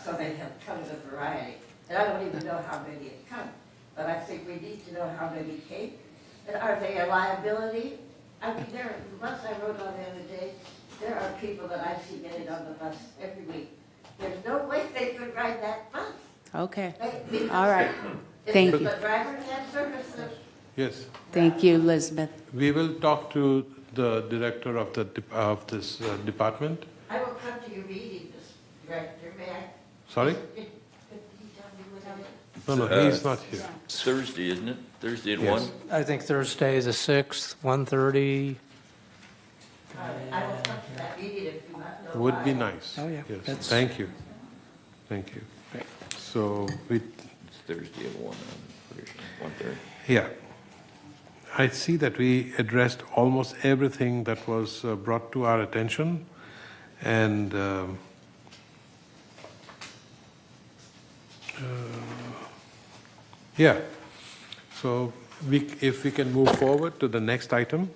So they have come in a variety. And I don't even know how many have come. But I think we need to know how many came. And are they a liability? I mean, the bus I rode on the other day, there are people that I see getting on the bus every week. There's no way they could ride that bus. Okay. All right. Thank you. The driver had services. Yes. Thank you, Elizabeth. We will talk to the director of this department. I will come to your meeting, Director. May I? Sorry? Could you tell me what it is? No, he's not here. It's Thursday, isn't it? Thursday at Yes. 1? I think Thursday the 6th, 1:30. I will come to that meeting if you want to know Would why. be nice. Oh, yeah. Yes. That's- Thank you. Thank you. So we. It's Thursday at 1, 1:30. Yeah. I see that we addressed almost everything that was brought to our attention, and yeah. So if we can move forward to the next item.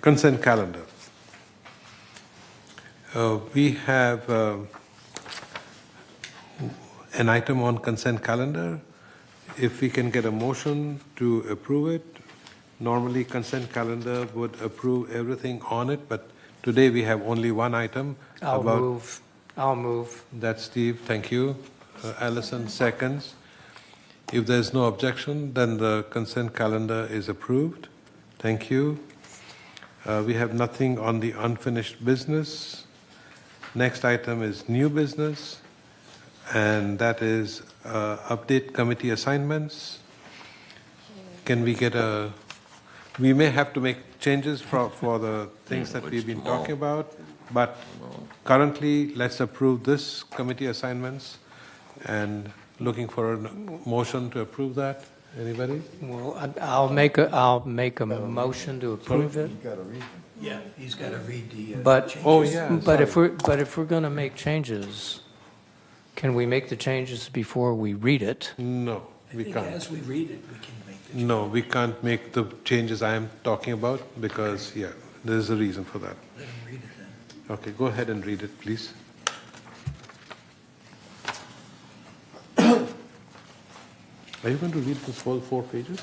Consent calendar. We have an item on consent calendar. If we can get a motion to approve it, normally consent calendar would approve everything on it, but today we have only one item. I'll move. That's Steve, thank you. Allison seconds. If there's no objection, then the consent calendar is approved. Thank you. We have nothing on the unfinished business. Next item is new business, and that is update committee assignments. Can we get we may have to make changes for the things that we've been talking about, but currently let's approve this committee assignments, and looking for a motion to approve that. Anybody? Well, I'll make a motion to approve it. Yeah, he's got to read the But changes. but if we're going to make changes, can we make the changes before we read it? No, we can't. As we read it, we can make the changes. No, we can't make the changes I am talking about because, there's a reason for that. Let him read it then. Okay, go ahead and read it, please. Are you going to read the whole 4 pages?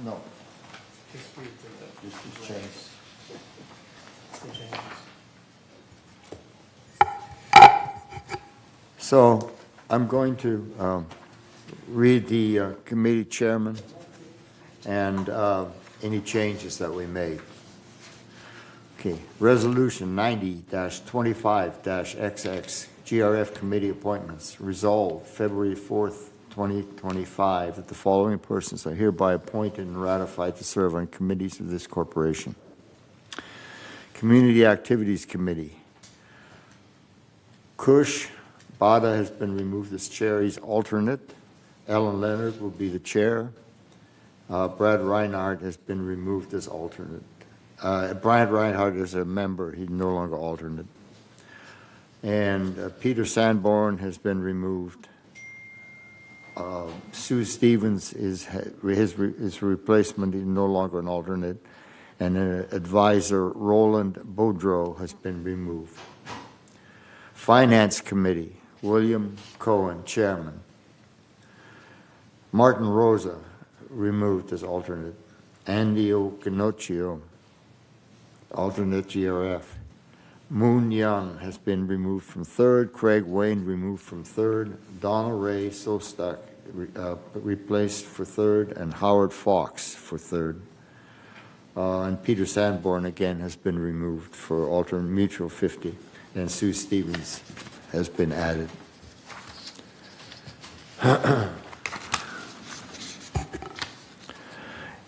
No. Just read Just the change. the changes. So I'm going to read the committee chairman and any changes that we made. Okay, Resolution 90-25-XX, GRF Committee Appointments. Resolved February 4th, 2025, that the following persons are hereby appointed and ratified to serve on committees of this corporation. Community Activities Committee. Kush Bada has been removed as chair. He's alternate. Ellen Leonard will be the chair. Brad Reinhardt has been removed as alternate. Brian Reinhardt is a member. He's no longer alternate. And Peter Sanborn has been removed. Sue Stevens is his replacement. He's no longer an alternate. And advisor Roland Boudreau has been removed. Finance Committee, William Cohen, chairman. Martin Rosa, removed as alternate. Andy Ochinocchio, alternate GRF. Moon Young has been removed from third. Craig Wayne removed from third. Donna Ray Sostak replaced for third, and Howard Fox for third. And Peter Sanborn again has been removed for alternate mutual 50, and Sue Stevens has been added.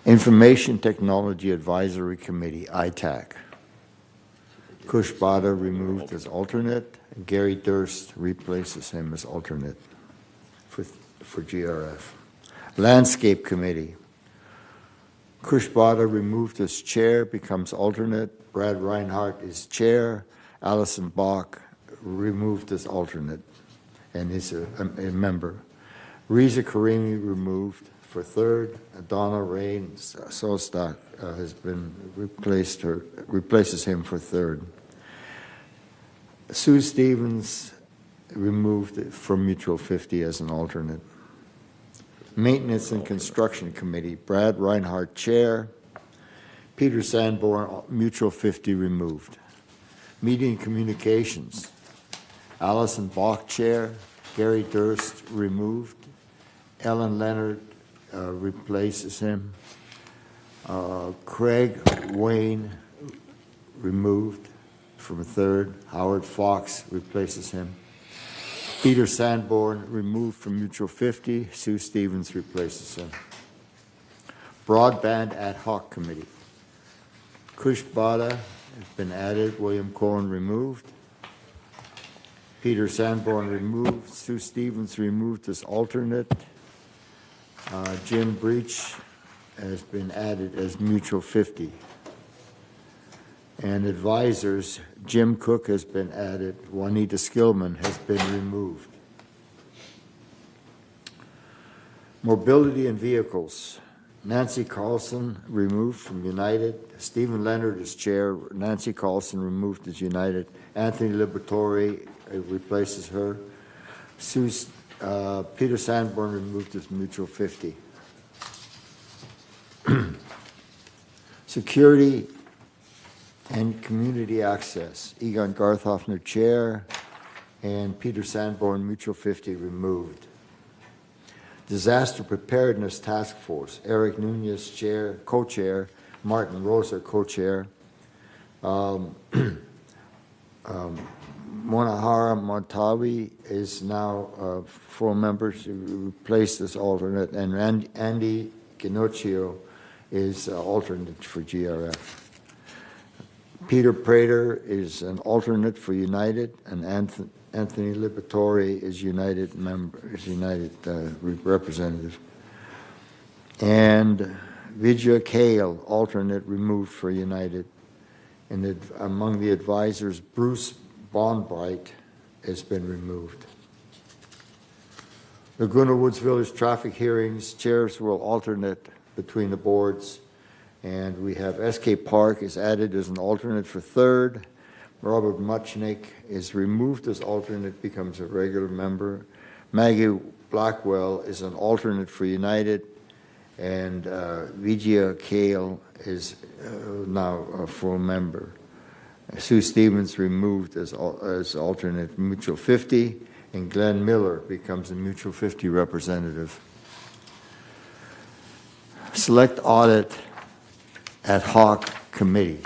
Information Technology Advisory Committee, ITAC. Kush Bada removed as alternate. Gary Durst replaces him as alternate for GRF. Landscape Committee. Kush Bada removed as chair, becomes alternate. Brad Reinhardt is chair. Allison Bach removed as alternate and is a member. Riza Karimi removed for third. Donna Rains Sostak has been replaces him for third. Sue Stevens removed from Mutual 50 as an alternate. Maintenance and Construction Committee, Brad Reinhardt chair. Peter Sanborn, Mutual 50 removed. Media and Communications, Allison Bach chair. Gary Durst removed. Ellen Leonard replaces him. Craig Wayne removed from third. Howard Fox replaces him. Peter Sanborn removed from Mutual 50. Sue Stevens replaces him. Broadband Ad Hoc Committee. Kush Bada has been added. William Cohen removed. Peter Sanborn removed. Sue Stevens removed as alternate. Jim Breach has been added as Mutual 50. And advisors, Jim Cook has been added. Juanita Skillman has been removed. Mobility and Vehicles. Nancy Carlson removed from United. Stephen Leonard is chair. Nancy Carlson removed as United. Anthony Liberatore replaces her. Peter Sanborn removed as Mutual 50. Security and Community Access. Egon Garthofner chair, and Peter Sanborn, Mutual 50 removed. Disaster Preparedness Task Force. Eric Nunez chair, co-chair. Martin Rosa co-chair. Monahara Montawi is now full member, replaced as alternate, and Andy Ginocchio is alternate for GRF. Peter Prater is an alternate for United, and Anthony Liberatore is United member, is United representative. And Vijay Kale, alternate, removed for United. And among the advisors, Bruce Bonbright has been removed. Laguna Woods Village traffic hearings, chairs will alternate between the boards. And we have S.K. Park is added as an alternate for third. Robert Muchnick is removed as alternate, becomes a regular member. Maggie Blackwell is an alternate for United. And Vijay Kale is now a full member. Sue Stevens removed as alternate Mutual 50. And Glenn Miller becomes a Mutual 50 representative. Select Audit Ad Hoc Committee.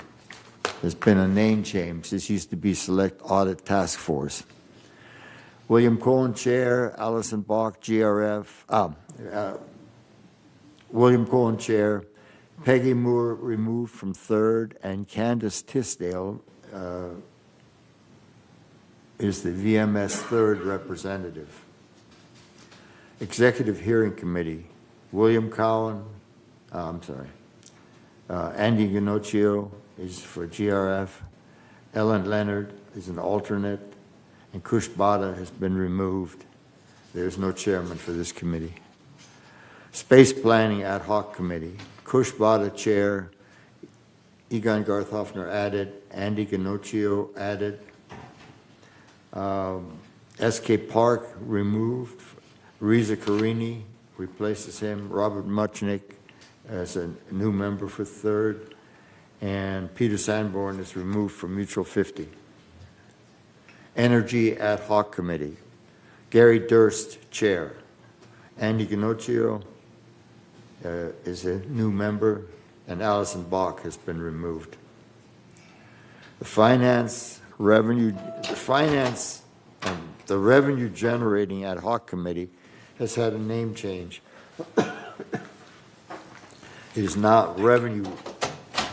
There's been a name change. This used to be Select Audit Task Force. William Cohen, Chair. Allison Bach, GRF. William Cohen, Chair. Peggy Moore removed from third, and Candace Tisdale is the VMS third representative. Executive Hearing Committee. William Cowan, Andy Ganocchio is for GRF. Ellen Leonard is an alternate, and Kush Bada has been removed. There's no chairman for this committee. Space Planning Ad Hoc Committee. Kush Bada, Chair. Egon Garthofner added. Andy Ganocchio added. SK Park removed. Riza Karini replaces him. Robert Muchnick as a new member for third. And Peter Sanborn is removed from Mutual 50. Energy Ad Hoc Committee. Gary Durst, Chair. Andy Ganocchio is a new member, and Allison Bach has been removed. The Revenue Generating Ad Hoc Committee has had a name change. It is not Revenue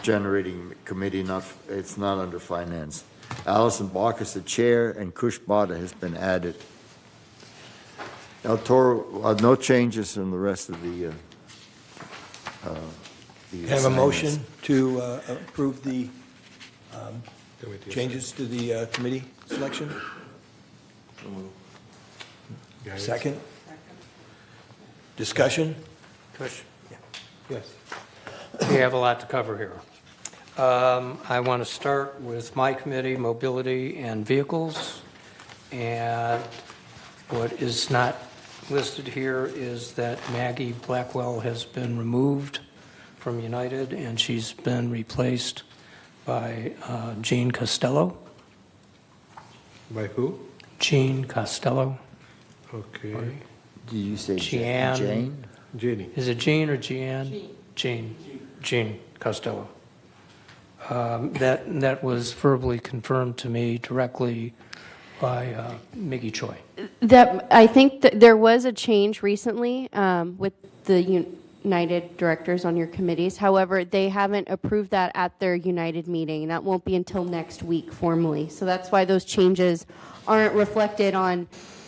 Generating Committee, it's not under Finance. Allison Bach is the chair, and Kush Bada has been added. El Toro, no changes in the rest of the Have a motion to approve the changes to the committee selection? Second? Discussion? Kush? Yes. We have a lot to cover here. I want to start with my committee, Mobility and Vehicles. And what is not listed here is that Maggie Blackwell has been removed from United, and she's been replaced by Jean Costello. By who? Jean Costello. Okay. Did you say Jeanne? Jane? Janie. Is it Jean or Jeanne? Jean Costello. That was verbally confirmed to me directly by Miggy Choi. I think that there was a change recently with the United directors on your committees. However, they haven't approved that at their United meeting. That won't be until next week formally. So that's why those changes aren't reflected on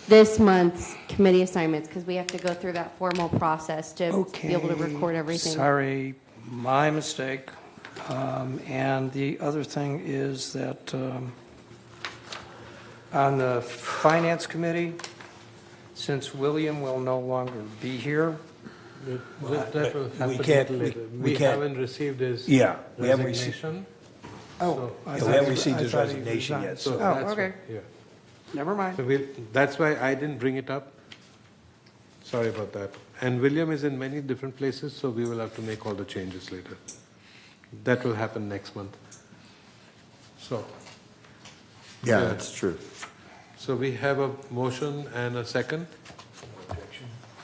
this month's committee assignments, because we have to go through that formal process to be able to record everything. Sorry, my mistake. And the other thing is that on the Finance Committee, since William will no longer be here, That will happen we can't- later. we We can't- haven't received his we haven't received. resignation. Oh, So- We haven't received his resignation yet, So so. that's okay. why, yeah. never mind. So that's why I didn't bring it up. Sorry about that. And William is in many different places, so we will have to make all the changes later. That will happen next month. So. Yeah, that's true. So we have a motion and a second.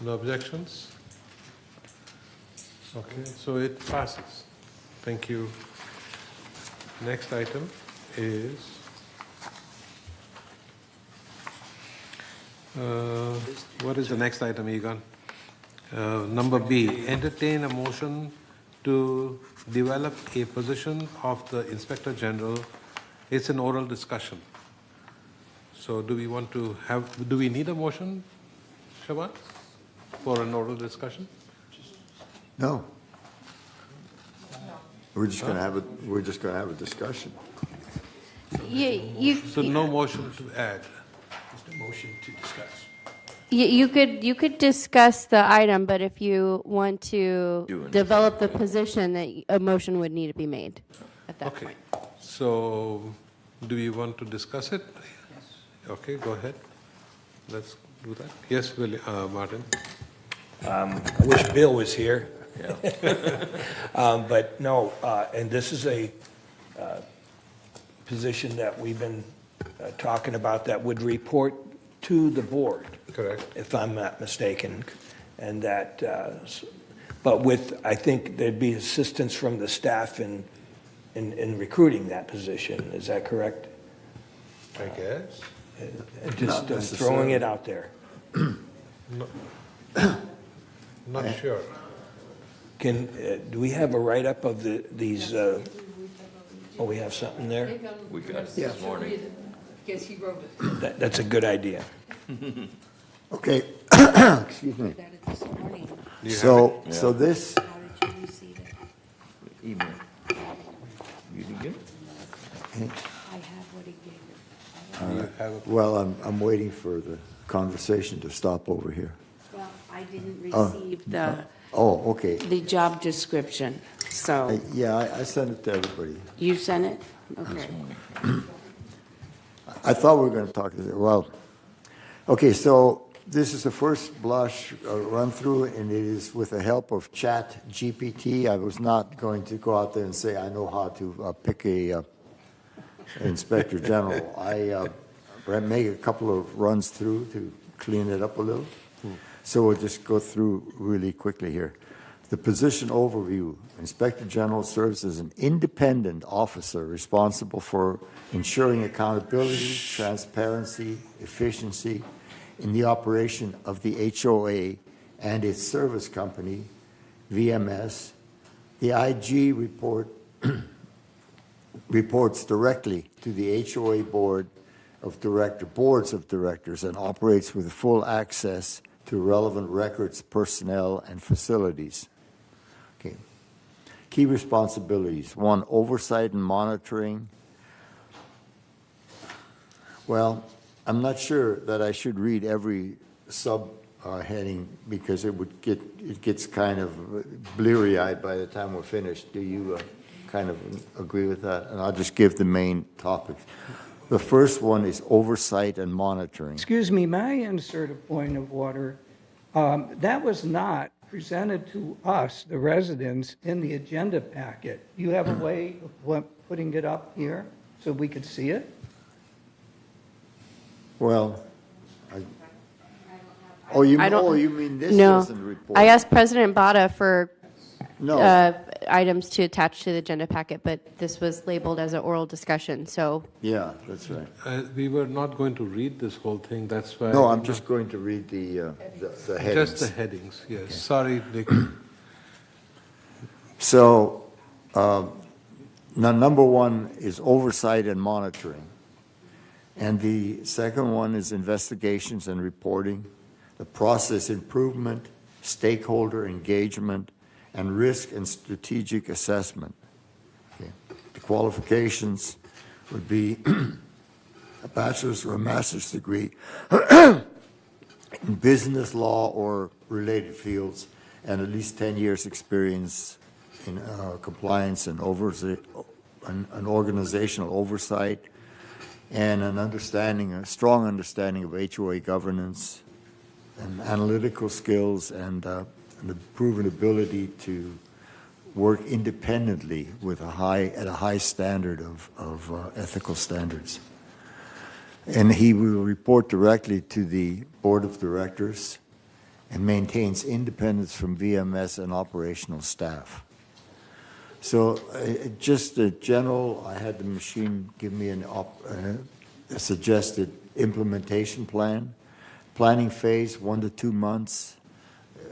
No objections? Okay, so it passes. Thank you. Next item is what is the next item, Egon? Number B, entertain a motion to develop a position of the Inspector General. It's an oral discussion. So do we need a motion, Shaban, for an oral discussion? No. We're just going to have a discussion. So no motion to add. Just a motion to discuss. You could discuss the item, but if you want to develop the position, that a motion would need to be made at that point. So do we want to discuss it? Yes. Okay, go ahead. Let's do that. Yes, Martin. I wish Bill was here. But no, and this is a position that we've been talking about that would report to the board. Correct. If I'm not mistaken. And that But I think there'd be assistance from the staff in recruiting that position. Is that correct? I guess. Just throwing it out there. Not sure. Do we have a write-up of these? We have something there? We got it this morning. Yes, he wrote it. That's a good idea. Okay, excuse me. You So, it? so this, How did you receive it? Email. You didn't get it? I have what he gave Do you have a well, I'm waiting for the conversation to stop over here. Well, I didn't receive Oh, okay. the job description, so Yeah, I sent it to everybody. you sent it? Okay. I thought we were going to talk to well, okay, so this is the first blush run through, and it is with the help of Chat GPT. I was not going to go out there and say I know how to pick a inspector general. I make a couple of runs through to clean it up a little. So we'll just go through really quickly here. The position overview. Inspector General serves as an independent officer responsible for ensuring accountability, transparency, efficiency in the operation of the HOA and its service company, VMS. The IG reports directly to the HOA boards of directors, and operates with full access to relevant records, personnel, and facilities. Okay. Key responsibilities. 1, oversight and monitoring. Well, I'm not sure that I should read every heading because it gets kind of bleary-eyed by the time we're finished. Do you kind of agree with that? And I'll just give the main topics. The first one is oversight and monitoring. Excuse me, may I insert a point of order? That was not presented to us, the residents, in the agenda packet. You have a way of putting it up here so we could see it? Well, you mean this No. wasn't reported? I asked President Bada for No. items to attach to the agenda packet, but this was labeled as an oral discussion, so. Yeah, that's right. We were not going to read this whole thing, that's why. No, I'm just going to read the headings. Just the headings, yes. Sorry, Dick. So, now number 1 is oversight and monitoring. And the second one is investigations and reporting, the process improvement, stakeholder engagement, and risk and strategic assessment. Okay. The qualifications would be a bachelor's or a master's degree in business law or related fields, and at least 10 years experience in compliance and an organizational oversight, and a strong understanding of HOA governance and analytical skills, and the proven ability to work independently at a high standard of ethical standards. And he will report directly to the board of directors and maintains independence from VMS and operational staff. So just a general, I had the machine give me a suggested implementation plan. Planning phase, 1 to 2 months,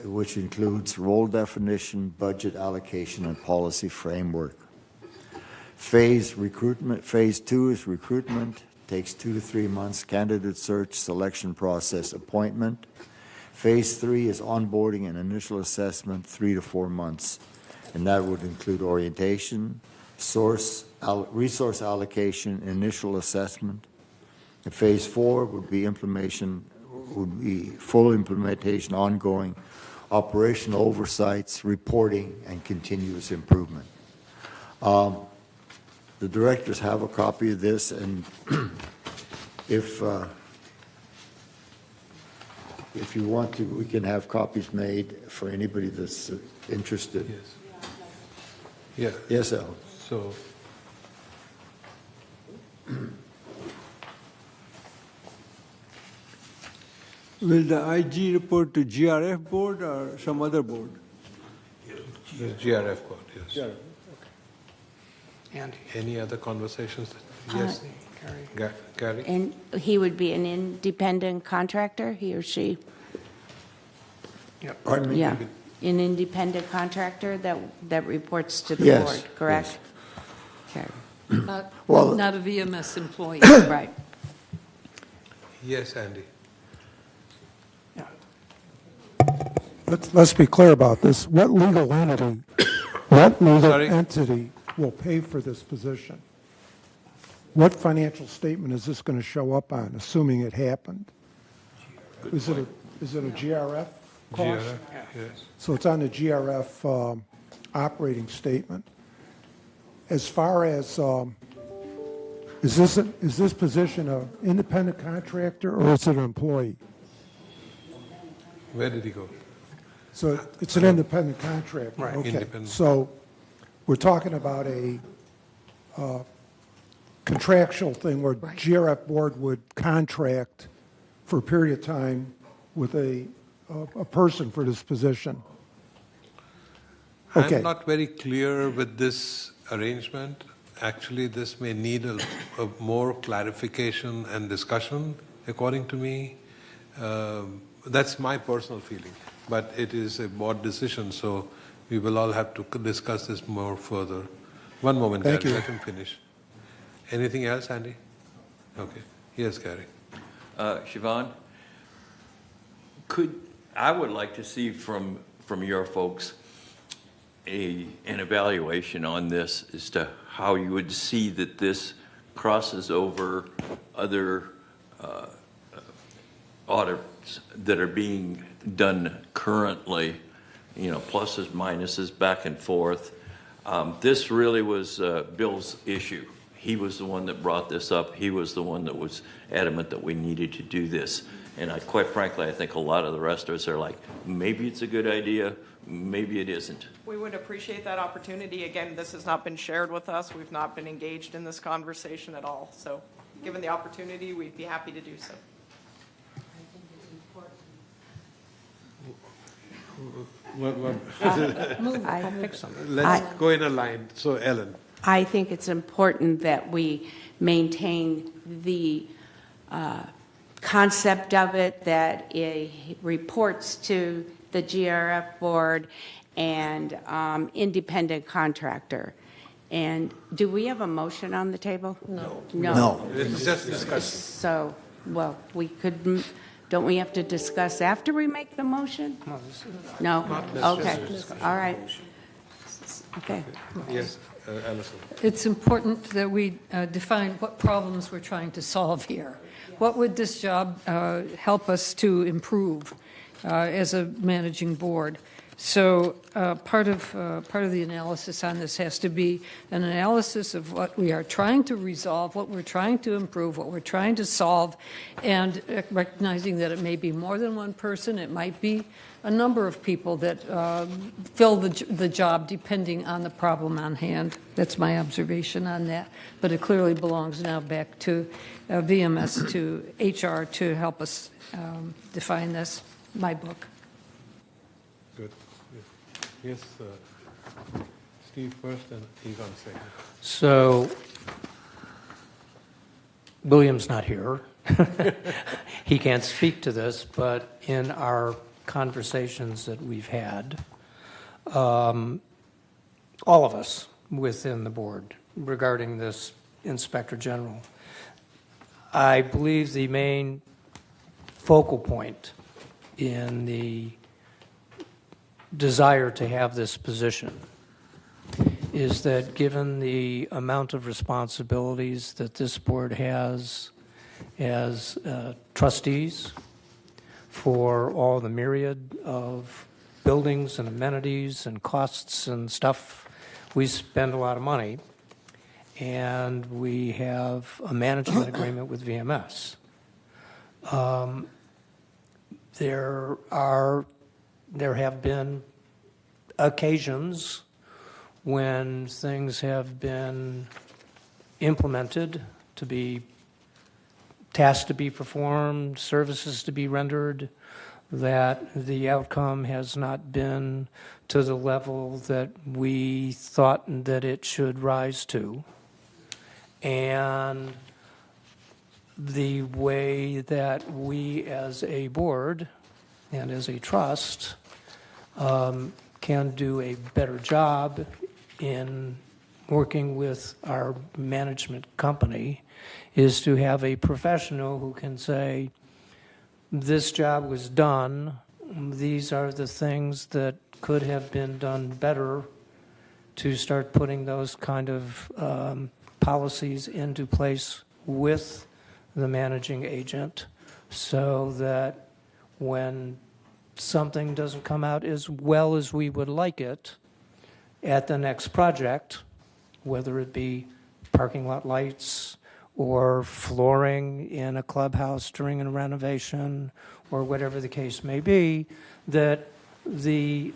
which includes role definition, budget allocation, and policy framework. Phase 2 is recruitment, takes 2 to 3 months, candidate search, selection process, appointment. Phase 3 is onboarding and initial assessment, 3 to 4 months. And that would include orientation, resource allocation, initial assessment. And phase 4 would be full implementation, ongoing operational oversights, reporting, and continuous improvement. The directors have a copy of this, and if you want to, we can have copies made for anybody that's interested. Yes. Yeah. Yes, Al. So, will the IG report to GRF board or some other board? The GRF code, yes. Andy. Any other conversations? Yes, Gary? And he would be an independent contractor, he or she? Pardon me? Yeah, an independent contractor that reports to the Yes, board, correct? Okay. Well- Not a VMS employee. Right. Yes, Andy. Let's be clear about this. What legal Sorry? entity will pay for this position? What financial statement is this going to show up on, assuming it happened? Is it a GRF cost? GRF, yes. So it's on the GRF operating statement. As far as, is this position an independent contractor or is it an employee? Where did he go? So it's an independent contractor. Right. Okay. Independent. So we're talking about a contractual thing where GRF board would contract for a period of time with a person for this position. Okay. I'm not very clear with this arrangement. Actually, this may need a more clarification and discussion, according to me. That's my personal feeling. But it is a board decision, so we will all have to discuss this more further. One moment, Thank Gary, you. let him finish. Anything else, Andy? Okay. Yes, Gary. Siobhan, I would like to see from your folks an evaluation on this as to how you would see that this crosses over other audits that are being done currently, pluses, minuses, back and forth. This really was Bill's issue. He was the one that brought this up. He was the one that was adamant that we needed to do this. And quite frankly, I think a lot of the rest of us are like, maybe it's a good idea, maybe it isn't. We would appreciate that opportunity. Again, this has not been shared with us. We've not been engaged in this conversation at all. So given the opportunity, we'd be happy to do so. Let's go in a line. So, Ellen. I think it's important that we maintain the concept of it, that it reports to the GRF board and independent contractor. And do we have a motion on the table? No. No. It's just discussion. So, well, don't we have to discuss after we make the motion? No? Okay, all right. Okay. Yes, Alison. It's important that we define what problems we're trying to solve here. What would this job help us to improve as a managing board? So part of the analysis on this has to be an analysis of what we are trying to resolve, what we're trying to improve, what we're trying to solve, and recognizing that it may be more than one person, it might be a number of people that fill the job depending on the problem on hand. That's my observation on that. But it clearly belongs now back to VMS, to HR to help us define this, my book. Good. Yes, Steve first and Yvonne second. So, William's not here. He can't speak to this, but in our conversations that we've had, all of us within the board regarding this Inspector General, I believe the main focal point in the desire to have this position is that given the amount of responsibilities that this board has as trustees for all the myriad of buildings and amenities and costs and stuff, we spend a lot of money, and we have a management agreement with VMS. There have been occasions when things have been implemented to be tasks to be performed, services to be rendered, that the outcome has not been to the level that we thought that it should rise to. And the way that we as a board and as a trust can do a better job in working with our management company is to have a professional who can say, this job was done, these are the things that could have been done better, to start putting those kind of policies into place with the managing agent, so that when something doesn't come out as well as we would like it at the next project, whether it be parking lot lights or flooring in a clubhouse during a renovation or whatever the case may be, that we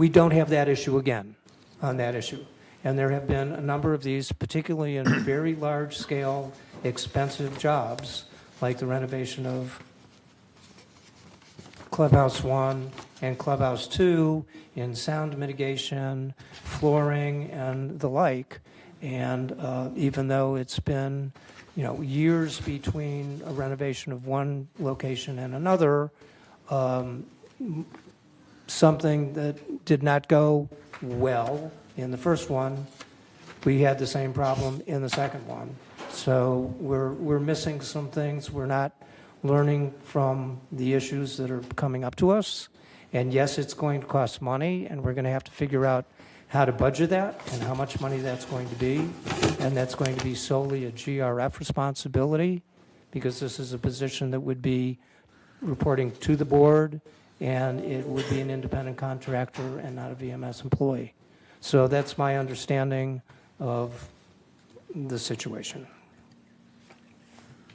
don't have that issue again on that issue. And there have been a number of these, particularly in very large-scale, expensive jobs, like the renovation of Clubhouse 1 and Clubhouse 2 in sound mitigation, flooring, and the like. And even though it's been, years between a renovation of one location and another, something that did not go well in the first one, we had the same problem in the second one. So we're missing some things. We're not learning from the issues that are coming up to us. And yes, it's going to cost money, and we're going to have to figure out how to budget that and how much money that's going to be. And that's going to be solely a GRF responsibility, because this is a position that would be reporting to the board, and it would be an independent contractor and not a VMS employee. So that's my understanding of the situation.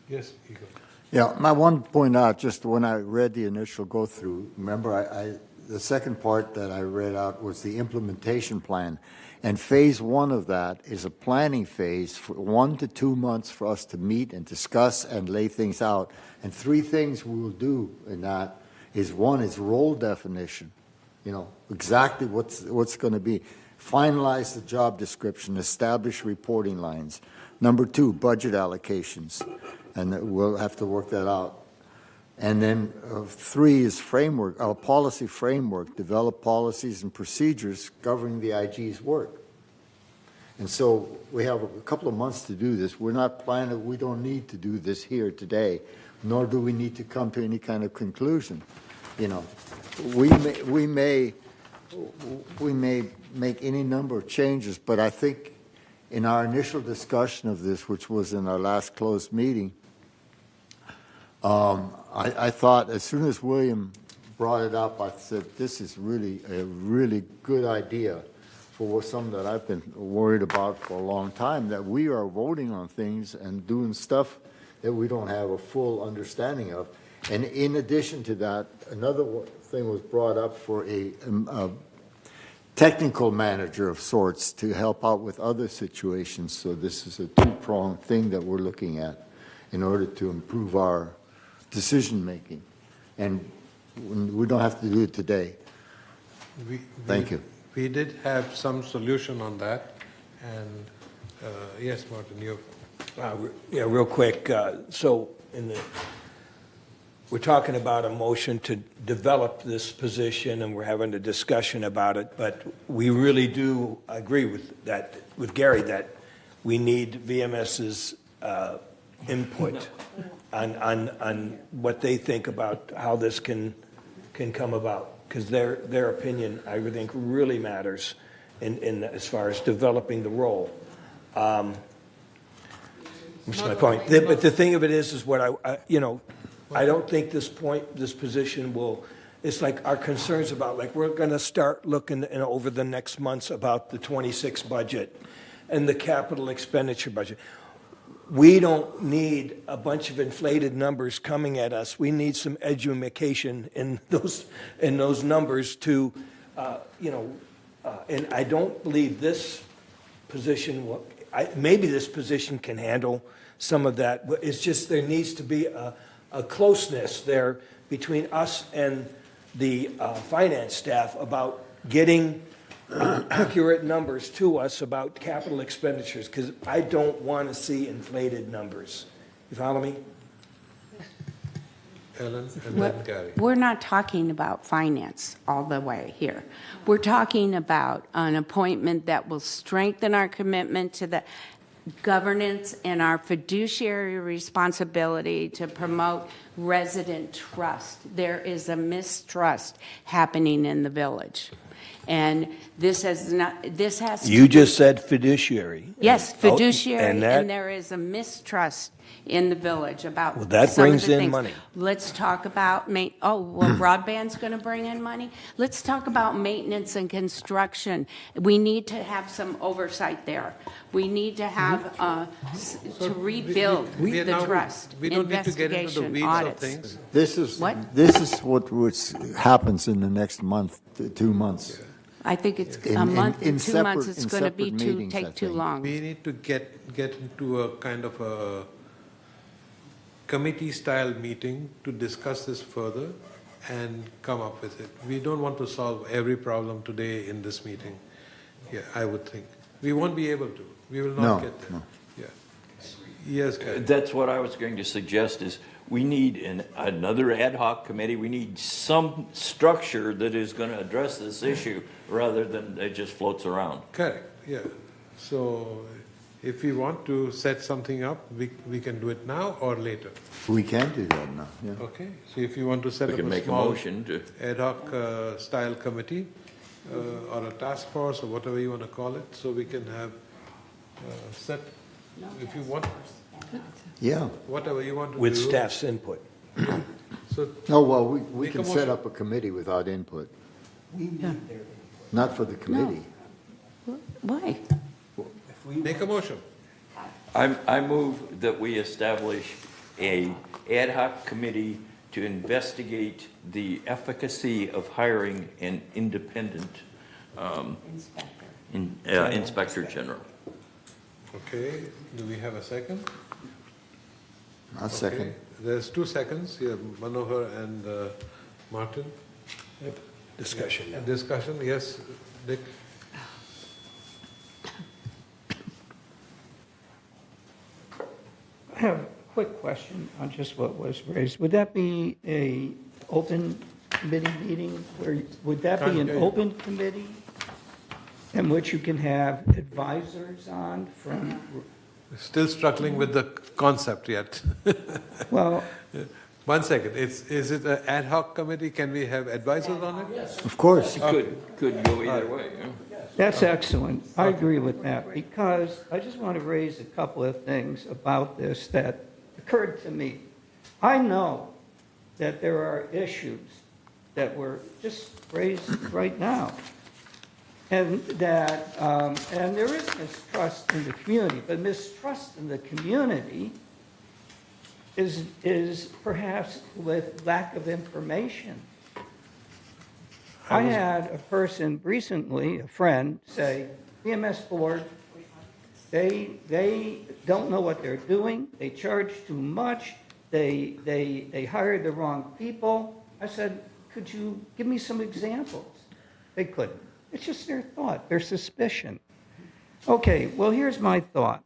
Yes, Igor. Yeah, I want to point out, just when I read the initial go-through, remember the second part that I read out was the implementation plan. And phase one of that is a planning phase for 1 to 2 months for us to meet and discuss and lay things out. And 3 things we will do in that is, one is role definition, exactly what's going to be. Finalize the job description, establish reporting lines. Number 2, budget allocations, and we'll have to work that out. And then 3 is framework, policy framework, develop policies and procedures governing the IG's work. And so we have a couple of months to do this. We're not planning, we don't need to do this here today, nor do we need to come to any kind of conclusion. We may make any number of changes, but I think in our initial discussion of this, which was in our last closed meeting, I thought as soon as William brought it up, I said, this is really a really good idea for something that I've been worried about for a long time, that we are voting on things and doing stuff that we don't have a full understanding of. And in addition to that, another thing was brought up for a technical manager of sorts to help out with other situations. So this is a 2-pronged thing that we're looking at in order to improve our decision making. And we don't have to do it today. Thank you. We did have some solution on that. And yes, Martin, you. Yeah, real quick. So we're talking about a motion to develop this position, and we're having a discussion about it, but we really do agree with Gary that we need VMS's input on what they think about how this can come about, because their opinion, I would think, really matters in as far as developing the role. That's my point. But the thing of it is what I don't think this position will. It's like our concerns about, like, we're going to start looking over the next months about the 26 budget and the capital expenditure budget. We don't need a bunch of inflated numbers coming at us. We need some education in those numbers to, and I don't believe this position maybe this position can handle some of that. But it's just there needs to be a a closeness there between us and the finance staff about getting accurate numbers to us about capital expenditures, because I don't want to see inflated numbers. You follow me? Ellen and then Gary. We're not talking about finance all the way here. We're talking about an appointment that will strengthen our commitment to the governance and our fiduciary responsibility to promote resident trust. There is a mistrust happening in the village. And this has You just said fiduciary. Yes, fiduciary, and and there is a mistrust in the village about Well, that some of brings the in things. money. Let's talk about broadband's going to bring in money. Let's talk about maintenance and construction. We need to have some oversight there. We need to have to rebuild the trust. We don't need to get into the weeds audits. of things. This is what happens in the next month, 2 months. I think it's In- a in- month in and 2 months. separate- It's in going to be separate meetings, I take too think. long. We need to get into a kind of a committee-style meeting to discuss this further and come up with it. We don't want to solve every problem today in this meeting. Yeah, I would think. We won't be able to. We will not get there. No. Yeah. Yes, Gary. That's what I was going to suggest is we need another ad hoc committee. We need some structure that is going to address this issue rather than it just floats around. Correct, yeah. So if we want to set something up, we can do it now or later. We can do that now, yeah. Okay, so if you want to set We up can a make a small motion to- ad hoc style committee or a task force or whatever you want to call it, so we can have set, if you want, Yeah. whatever you want to With do. staff's input. So No, well, we Make a can set motion. up a committee without input. Not for the committee. Why? make a motion. I move that we establish a ad hoc committee to investigate the efficacy of hiring an independent inspector general. Okay, do we have a second? I'll second. Okay. There's 2 seconds, yeah, Manohar and Martin. Discussion now. Discussion, yes, Dick? I have a quick question on just what was raised. Would that be a open committee meeting? Would that be an open committee in which you can have advisors on from, Still struggling with the concept yet. well, 1 second, is it an ad hoc committee? Can we have advisors on it? Yes. Of course. Could go either way. Yeah. that's excellent. I agree with that, because I just want to raise a couple of things about this that occurred to me. I know that there are issues that were just raised right now, and that and there is mistrust in the community, but mistrust in the community is perhaps with lack of information. I had a person recently, a friend, say, EMS board, they don't know what they're doing, they charge too much, they hired the wrong people. I said, could you give me some examples? They couldn't. It's just their thought, their suspicion. Okay, well, here's my thought.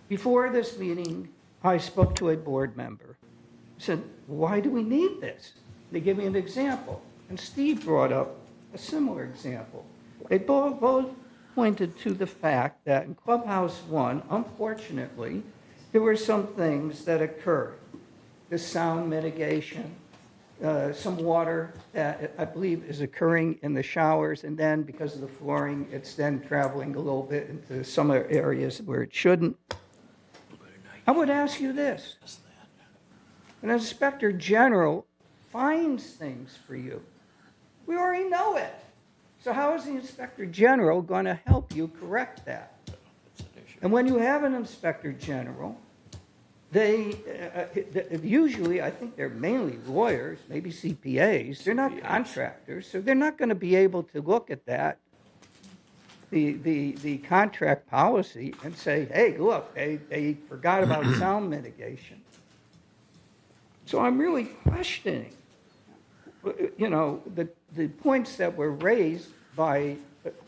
Before this meeting, I spoke to a board member. I said, why do we need this? They gave me an example. And Steve brought up a similar example. They both pointed to the fact that in Clubhouse 1, unfortunately, there were some things that occurred. The sound mitigation, some water that I believe is occurring in the showers, and then because of the flooring, it's then traveling a little bit into some areas where it shouldn't. I would ask you this. An inspector general finds things for you. We already know it. So how is the inspector general going to help you correct that? And when you have an inspector general, they usually, I think they're mainly lawyers, maybe CPAs. They're not contractors, so they're not going to be able to look at that, the contract policy, and say, hey, look, they forgot about sound mitigation. So I'm really questioning, you know, the points that were raised by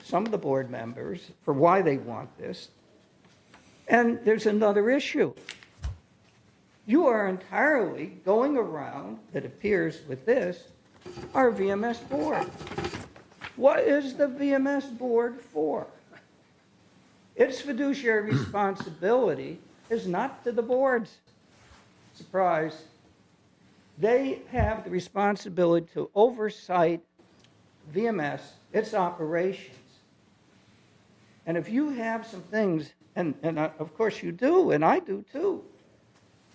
some of the board members for why they want this. And there's another issue. You are entirely going around, it appears with this, our VMS board. What is the VMS board for? Its fiduciary responsibility is not to the boards. Surprise. They have the responsibility to oversight VMS, its operations. And if you have some things, and of course you do, and I do too,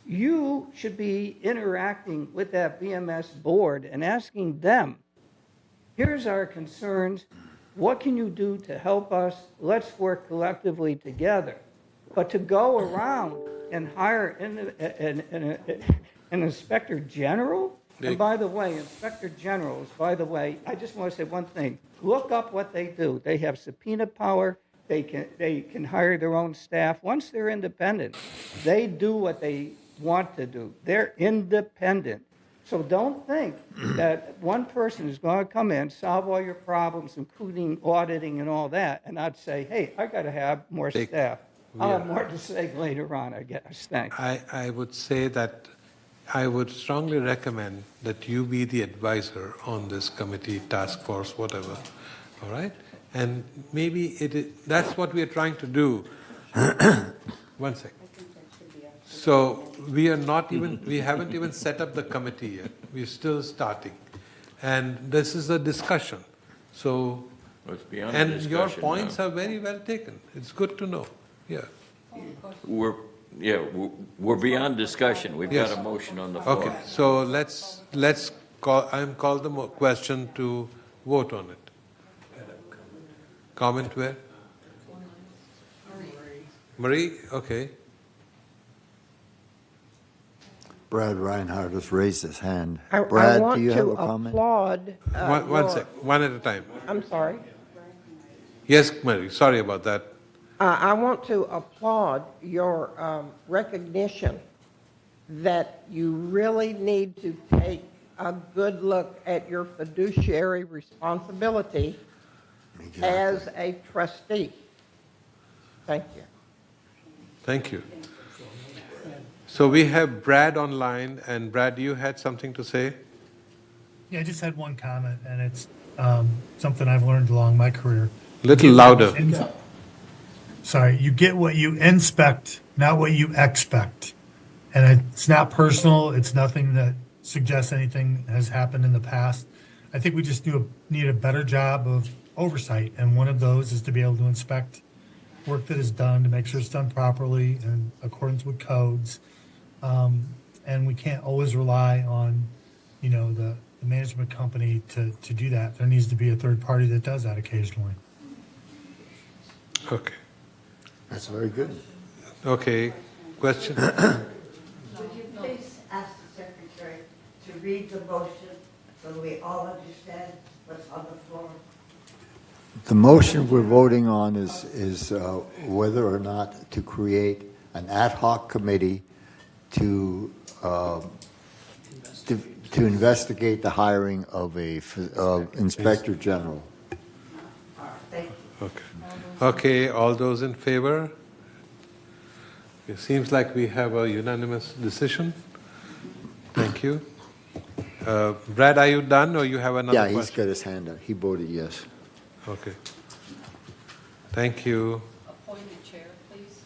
you should be interacting with that VMS board and asking them, here's our concerns, what can you do to help us? Let's work collectively together. But to go around and hire an inspector general, and by the way, inspector generals, by the way, I just want to say one thing. Look up what they do. They have subpoena power. They can hire their own staff. Once they're independent, they do what they want to do. They're independent. So don't think that one person is going to come in, solve all your problems, including auditing and all that, and I'd say, hey, I got to have more staff. I'll have more to say later on, I guess. Thanks. I would say that I would strongly recommend that you be the advisor on this committee, task force, whatever. All right? And maybe that's what we are trying to do. One second. So we haven't even set up the committee yet. We're still starting. And this is a discussion. So, and your points are very well taken. It's good to know. Yeah. We're beyond discussion. We've got a motion on the floor. Okay, so let's call the question to vote on it. Comment where? Marie? Okay. Brad Reinhardt has raised his hand. Brad, do you have a comment? Applaud. One sec, one at a time. I'm sorry. Yes, Marie, sorry about that. I want to applaud your recognition that you really need to take a good look at your fiduciary responsibility as a trustee. Thank you. Thank you. So we have Brad online, and Brad, you had something to say? Yeah, I just had one comment, and it's something I've learned along my career. Little louder. Sorry, you get what you inspect, not what you expect. And it's not personal. It's nothing that suggests anything has happened in the past. I think we just need a better job of oversight, and one of those is to be able to inspect work that is done to make sure it's done properly in accordance with codes. And we can't always rely on, the management company to do that. There needs to be a third party that does that occasionally. Okay. That's very good. Okay. Question? Would you please ask the secretary to read the motion so we all understand what's on the floor? The motion we're voting on is whether or not to create an ad hoc committee to investigate the hiring of a inspector general. Thank you. Okay. Okay, all those in favor? It seems like we have a unanimous decision. Thank you. Brad, are you done, or you have another question? Yeah, he's got his hand up. He voted yes. Okay. Thank you. Appointed chair, please.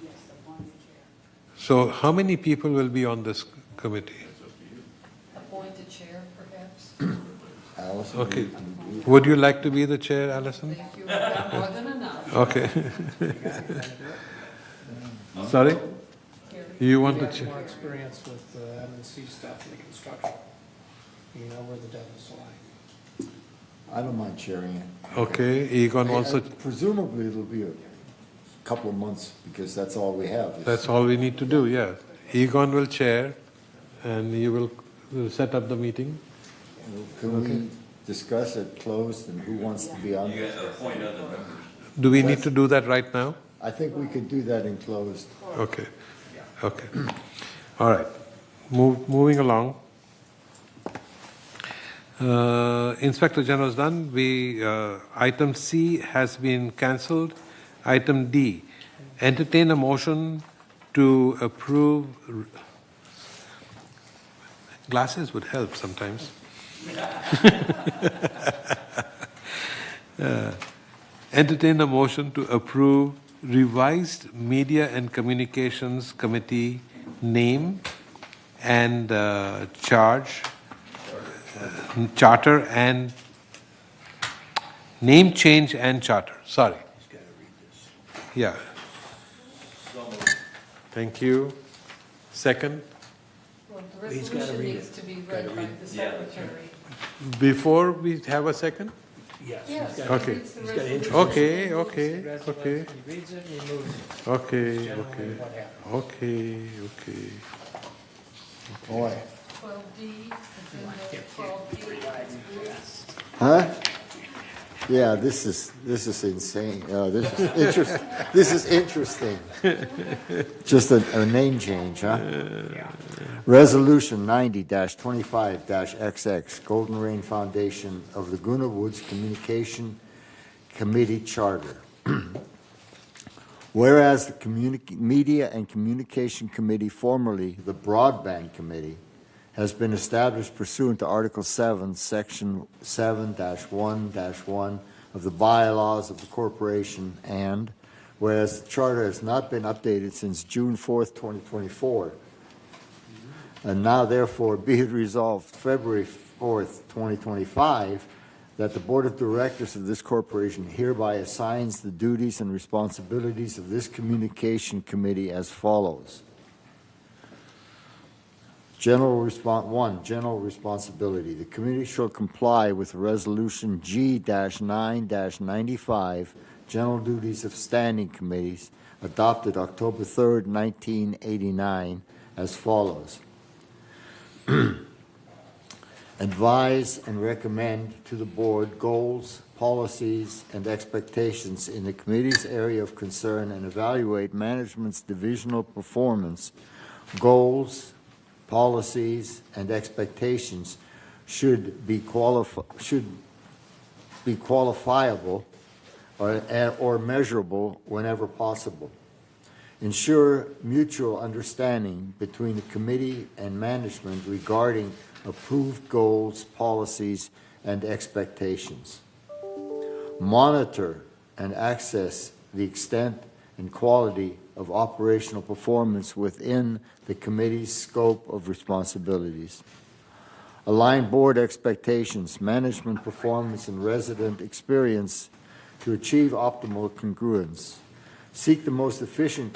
Yes, appointed chair. So how many people will be on this committee? Appointed chair, perhaps. Allison? Okay. Would you like to be the chair, Allison? Thank you. More than enough. Okay. Sorry? You want to chair? more experience with the M&C stuff and the construction. You know where the devil's lie. I don't mind sharing it. Okay, Egon also. Presumably it'll be a couple of months because that's all we have. That's all we need to do, yeah. Egon will chair and you will set up the meeting. Can we discuss it closed and who wants to be on? You guys appoint other members. Do we need to do that right now? I think we could do that in closed. Okay. Okay. All right. Moving along. Inspector General is done. Item C has been cancelled. Item D, entertain a motion to approve. Glasses would help sometimes. Entertain a motion to approve revised Media and Communications Committee name and charter and name change and charter. Sorry. Yeah. Thank you. Second. Well, the resolution needs to be read by the secretary. Before we have a second? Yes. Okay. He's got to introduce Okay, He okay. reads it, he moves it. Okay, Generally okay. what happens. Okay. Boy. 12D, agenda 12D. Huh? Yeah, this is insane. This is interesting. Just a name change, huh? Resolution 90-25-XX, Golden Rain Foundation of Laguna Woods Communication Committee Charter. Whereas the Media and Communication Committee, formerly the Broadband Committee, has been established pursuant to Article 7, Section 7-1-1 of the bylaws of the corporation, and whereas the charter has not been updated since June 4th, 2024, and now therefore be it resolved February 4th, 2025, that the Board of Directors of this corporation hereby assigns the duties and responsibilities of this Communication Committee as follows. General responsibility. The committee shall comply with Resolution G-9-95, General Duties of Standing Committees, adopted October 3rd, 1989, as follows. Advise and recommend to the board goals, policies, and expectations in the committee's area of concern and evaluate management's divisional performance. Goals, policies, and expectations should be qualifiable or measurable whenever possible. Ensure mutual understanding between the committee and management regarding approved goals, policies, and expectations. Monitor and assess the extent and quality of operational performance within the committee's scope of responsibilities. Align board expectations, management performance, and resident experience to achieve optimal congruence. Seek the most efficient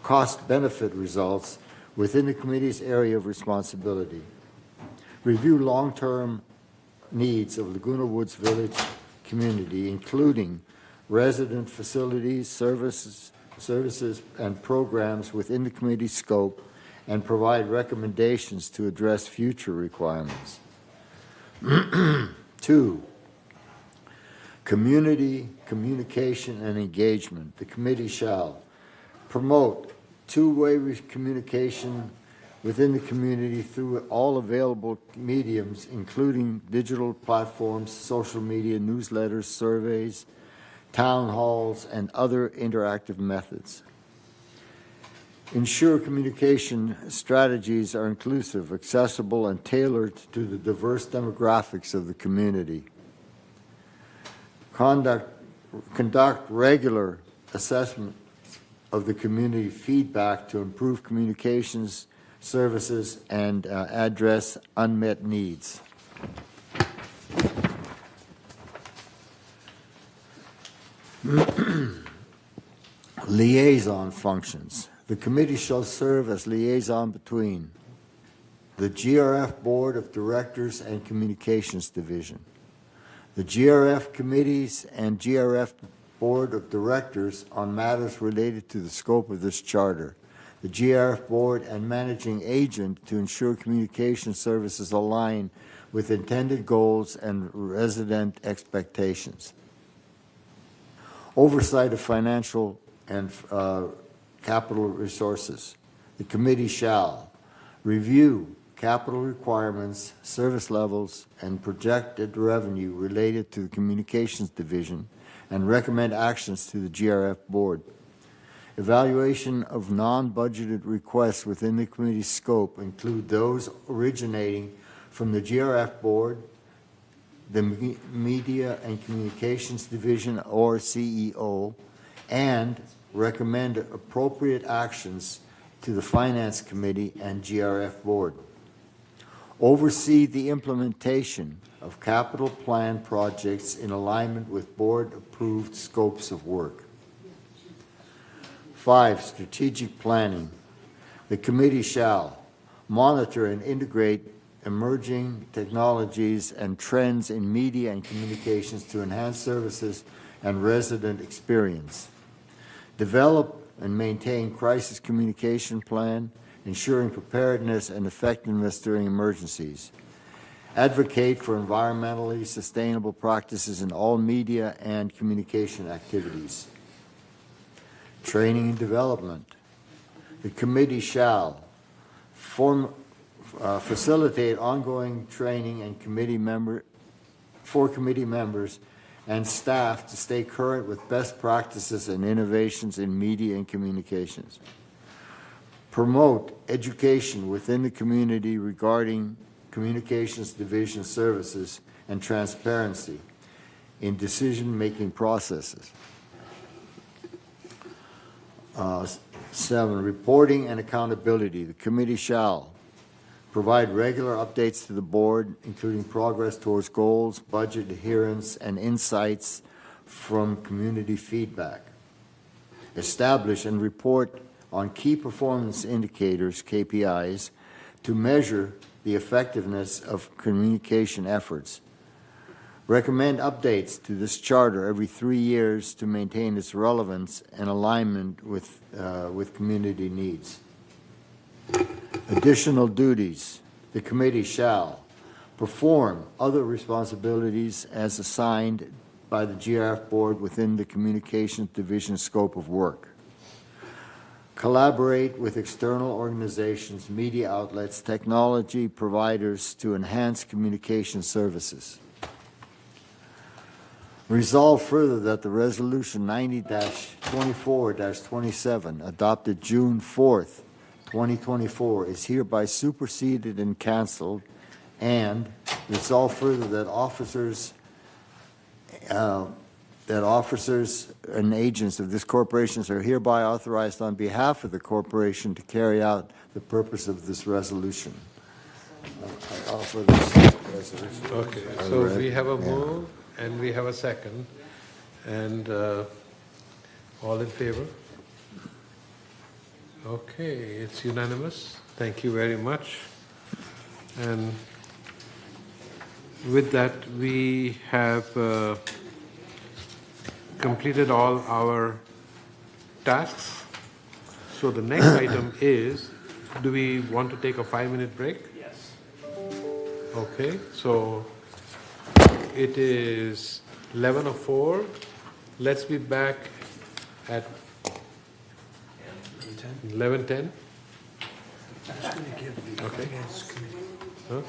cost-benefit results within the committee's area of responsibility. Review long-term needs of Laguna Woods Village community, including resident facilities, services, and programs within the committee's scope, and provide recommendations to address future requirements. 2, community communication and engagement. The committee shall promote two-way communication within the community through all available mediums, including digital platforms, social media, newsletters, surveys, town halls, and other interactive methods. Ensure communication strategies are inclusive, accessible, and tailored to the diverse demographics of the community. Conduct regular assessment of the community feedback to improve communications services and address unmet needs. Liaison functions. The committee shall serve as liaison between the GRF Board of Directors and Communications Division, the GRF committees and GRF Board of Directors on matters related to the scope of this charter, the GRF Board and Managing Agent to ensure communication services align with intended goals and resident expectations. Oversight of financial and capital resources. The committee shall review capital requirements, service levels, and projected revenue related to the Communications Division and recommend actions to the GRF Board. Evaluation of non-budgeted requests within the committee's scope include those originating from the GRF Board, the Media and Communications Division or CEO, and recommend appropriate actions to the Finance Committee and GRF Board. Oversee the implementation of capital plan projects in alignment with board-approved scopes of work. 5, strategic planning. The committee shall monitor and integrate emerging technologies and trends in media and communications to enhance services and resident experience. Develop and maintain crisis communication plan, ensuring preparedness and effectiveness during emergencies. Advocate for environmentally sustainable practices in all media and communication activities. Training and development. The committee shall facilitate ongoing training and for committee members and staff to stay current with best practices and innovations in media and communications. Promote education within the community regarding Communications Division services and transparency in decision-making processes. 7, reporting and accountability. The committee shall provide regular updates to the board, including progress towards goals, budget adherence, and insights from community feedback. Establish and report on key performance indicators, KPIs, to measure the effectiveness of communication efforts. Recommend updates to this charter every 3 years to maintain its relevance and alignment with community needs. Additional duties. The committee shall perform other responsibilities as assigned by the GRF Board within the Communications Division scope of work. Collaborate with external organizations, media outlets, technology providers to enhance communication services. Resolve further that the Resolution 90-24-27, adopted June 4th, 2024, is hereby superseded and canceled, and resolve further that officers and agents of this corporation are hereby authorized on behalf of the corporation to carry out the purpose of this resolution. I offer this resolution. Okay, so we have a move and we have a second, and all in favor? Okay, it's unanimous. Thank you very much. And with that, we have completed all our tasks. So the next item is, do we want to take a 5-minute break? Yes. Okay, so it is 11:04. Let's be back at 11:10. Okay. Huh?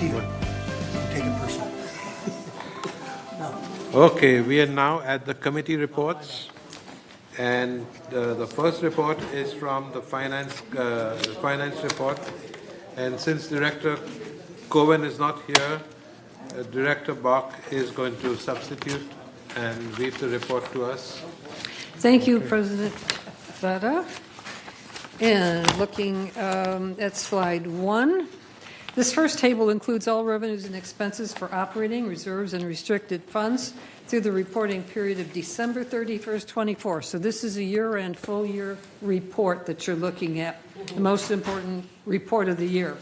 to you. Don't take it personal. Okay, we are now at the committee reports. And the first report is from the finance report. And since Director Cohen is not here, Director Bach is going to substitute and read the report to us. Thank you, President Vada. And looking at slide 1, this first table includes all revenues and expenses for operating, reserves, and restricted funds through the reporting period of December 31st, 24. So this is a year-end, full-year report that you're looking at, the most important report of the year.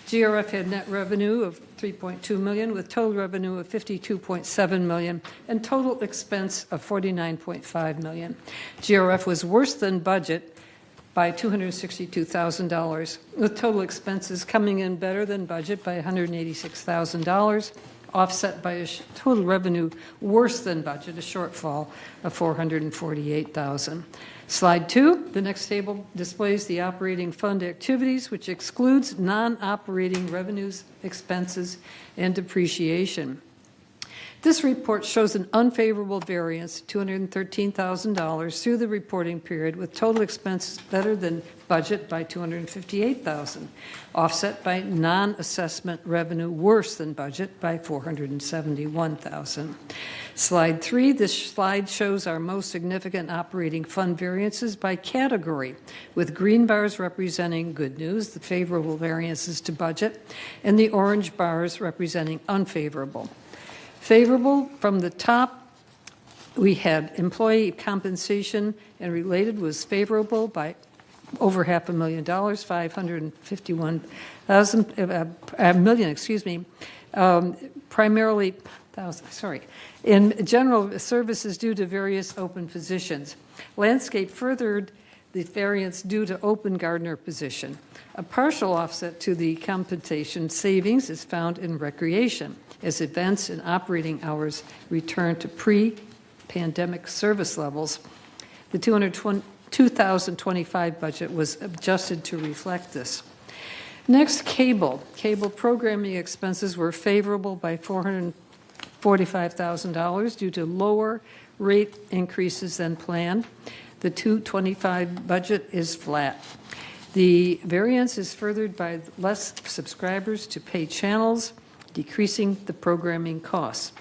GRF had net revenue of $3.2 million, with total revenue of $52.7 million, and total expense of $49.5 million. GRF was worse than budget by $262,000, with total expenses coming in better than budget by $186,000, offset by a total revenue worse than budget, a shortfall of $448,000. Slide 2, the next table displays the operating fund activities, which excludes non-operating revenues, expenses, and depreciation. This report shows an unfavorable variance, $213,000 through the reporting period, with total expenses better than budget by $258,000, offset by non-assessment revenue worse than budget by $471,000. Slide 3, this slide shows our most significant operating fund variances by category, with green bars representing good news, the favorable variances to budget, and the orange bars representing unfavorable. Favorable from the top, we had employee compensation and related was favorable by over $500,000, primarily, in general services due to various open positions. Landscape furthered the variance due to open gardener position. A partial offset to the compensation savings is found in recreation, as events and operating hours return to pre-pandemic service levels. The 2025 budget was adjusted to reflect this. Next, cable. Cable programming expenses were favorable by $445,000 due to lower rate increases than planned. The 2025 budget is flat. The variance is furthered by less subscribers to pay channels, decreasing the programming costs.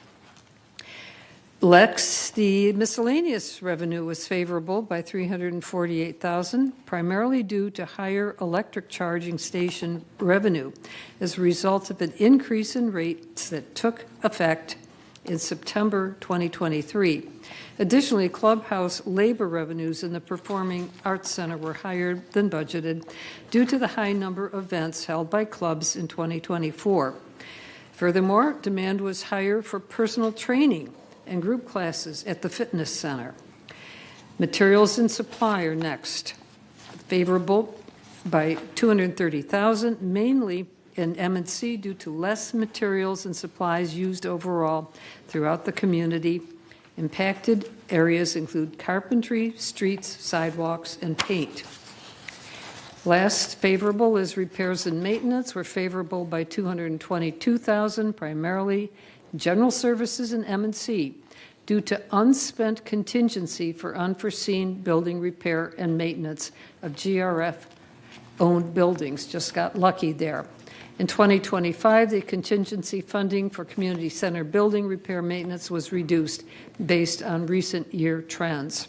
The miscellaneous revenue was favorable by $348,000, primarily due to higher electric charging station revenue as a result of an increase in rates that took effect in September 2023. Additionally, clubhouse labor revenues in the Performing Arts Center were higher than budgeted due to the high number of events held by clubs in 2024. Furthermore, demand was higher for personal training and group classes at the fitness center. Materials and supply are next. Favorable by $230,000, mainly in M&C due to less materials and supplies used overall throughout the community. Impacted areas include carpentry, streets, sidewalks, and paint. Last favorable is repairs and maintenance were favorable by $222,000, primarily general services and M&C, due to unspent contingency for unforeseen building repair and maintenance of GRF-owned buildings. Just got lucky there. In 2025, the contingency funding for community center building repair maintenance was reduced based on recent year trends.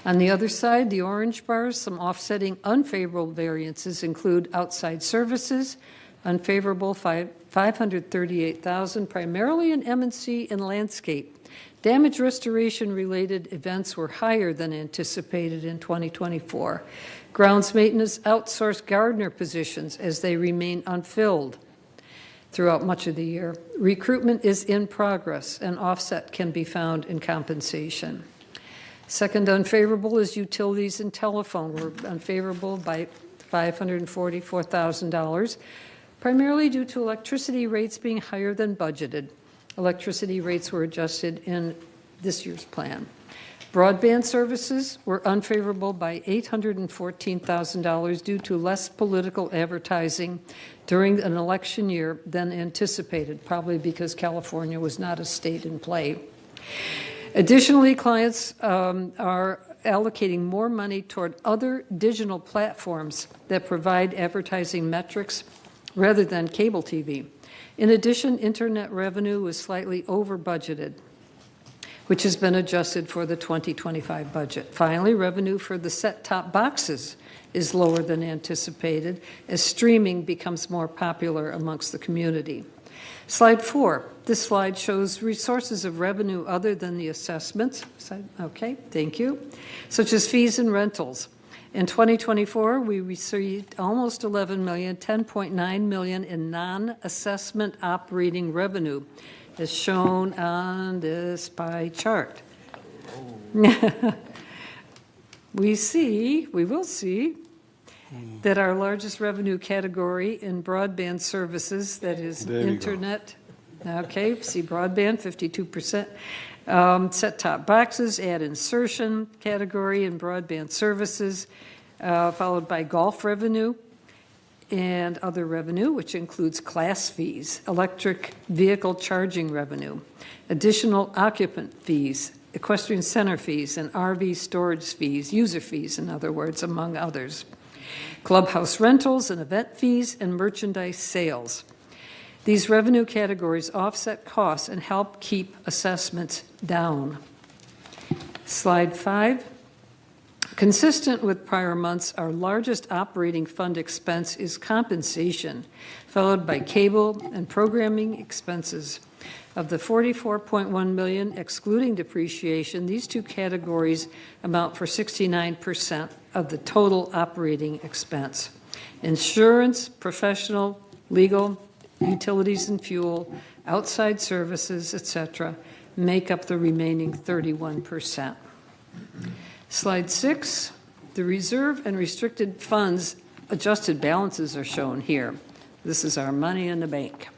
On the other side, the orange bars, some offsetting unfavorable variances include outside services, unfavorable $538,000, primarily in M&C and landscape. Damage restoration related events were higher than anticipated in 2024. Grounds maintenance outsourced gardener positions as they remain unfilled throughout much of the year. Recruitment is in progress, and offset can be found in compensation. Second unfavorable is utilities and telephone were unfavorable by $544,000, primarily due to electricity rates being higher than budgeted. Electricity rates were adjusted in this year's plan. Broadband services were unfavorable by $814,000 due to less political advertising during an election year than anticipated, probably because California was not a state in play. Additionally, clients are allocating more money toward other digital platforms that provide advertising metrics rather than cable TV. In addition, internet revenue was slightly over budgeted, which has been adjusted for the 2025 budget. Finally, revenue for the set-top boxes is lower than anticipated as streaming becomes more popular amongst the community. Slide 4. This slide shows resources of revenue other than the assessments. Okay, thank you. Such as fees and rentals. In 2024, we received almost $11 million, $10.9 million in non-assessment operating revenue, as shown on this pie chart. We will see that our largest revenue category in broadband services, that is internet, okay, see broadband, 52%. Set-top boxes, ad insertion category in broadband services, followed by golf revenue and other revenue, which includes class fees, electric vehicle charging revenue, additional occupant fees, equestrian center fees, and RV storage fees, user fees, in other words, among others. Clubhouse rentals and event fees and merchandise sales. These revenue categories offset costs and help keep assessments down. Slide 5. Consistent with prior months, our largest operating fund expense is compensation, followed by cable and programming expenses. Of the $44.1 million, excluding depreciation, these two categories amount for 69% of the total operating expense. Insurance, professional, legal, utilities and fuel, outside services, etc., make up the remaining 31%. Slide 6, the reserve and restricted funds adjusted balances are shown here. This is our money in the bank.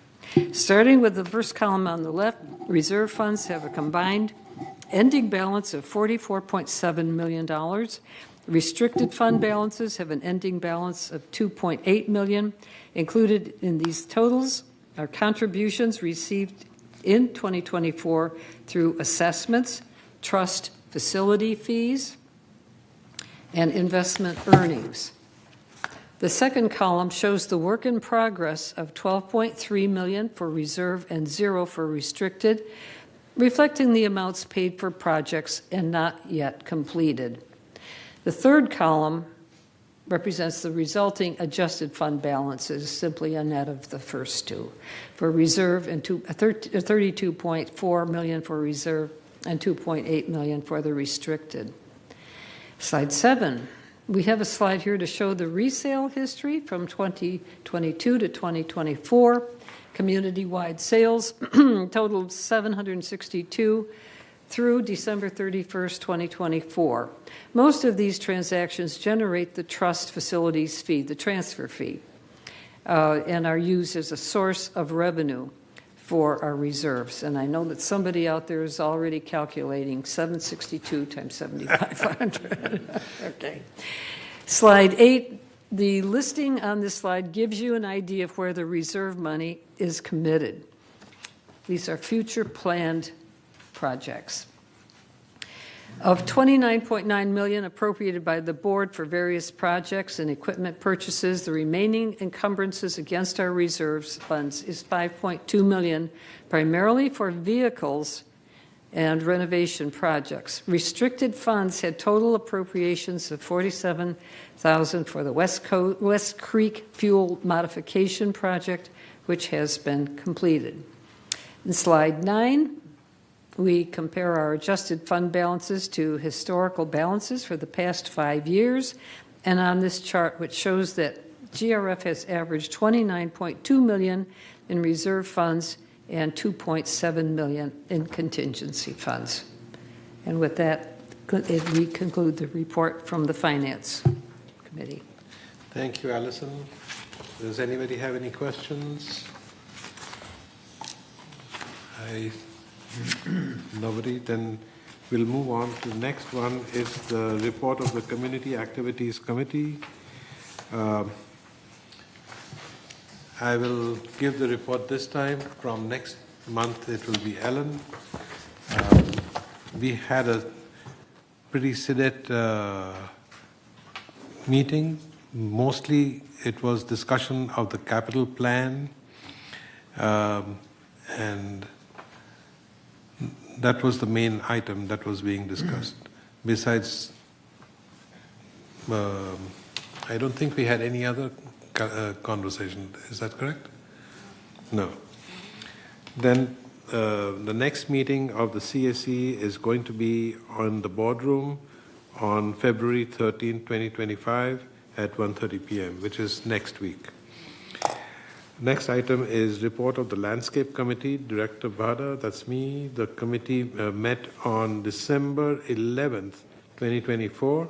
Starting with the first column on the left, reserve funds have a combined ending balance of $44.7 million. Restricted fund balances have an ending balance of $2.8 million. Included in these totals are contributions received in 2024 through assessments, trust facility fees, and investment earnings. The second column shows the work in progress of $12.3 million for reserve and $0 for restricted, reflecting the amounts paid for projects and not yet completed. The third column represents the resulting adjusted fund balances, simply a net of the first two. For reserve, and $32.4 million for reserve and $2.8 million for the restricted. Slide 7. We have a slide here to show the resale history from 2022 to 2024. Community-wide sales totaled $762 through December 31st, 2024. Most of these transactions generate the trust facilities fee, the transfer fee, and are used as a source of revenue for our reserves. And I know that somebody out there is already calculating 762 times 7,500. Okay. Slide 8. The listing on this slide gives you an idea of where the reserve money is committed. These are future planned projects. Of $29.9 million appropriated by the board for various projects and equipment purchases, the remaining encumbrances against our reserves funds is $5.2 million, primarily for vehicles and renovation projects. Restricted funds had total appropriations of $47,000 for the West Creek Fuel Modification Project, which has been completed. In slide 9, we compare our adjusted fund balances to historical balances for the past 5 years. And on this chart, which shows that GRF has averaged $29.2 million in reserve funds and $2.7 million in contingency funds. And with that, we conclude the report from the Finance Committee. Thank you, Allison. Does anybody have any questions? I Nobody? Then we'll move on to the next one is the report of the Community Activities Committee. I will give the report this time. From next month, it will be Ellen. We had a pretty sedate meeting. Mostly it was discussion of the capital plan, and that was the main item that was being discussed. Besides, I don't think we had any other conversation. Is that correct? No. Then the next meeting of the CSE is going to be on the boardroom on February 13, 2025 at 1:30 p.m., which is next week. Next item is report of the Landscape Committee, Director Bhada, that's me. The committee met on December 11th, 2024.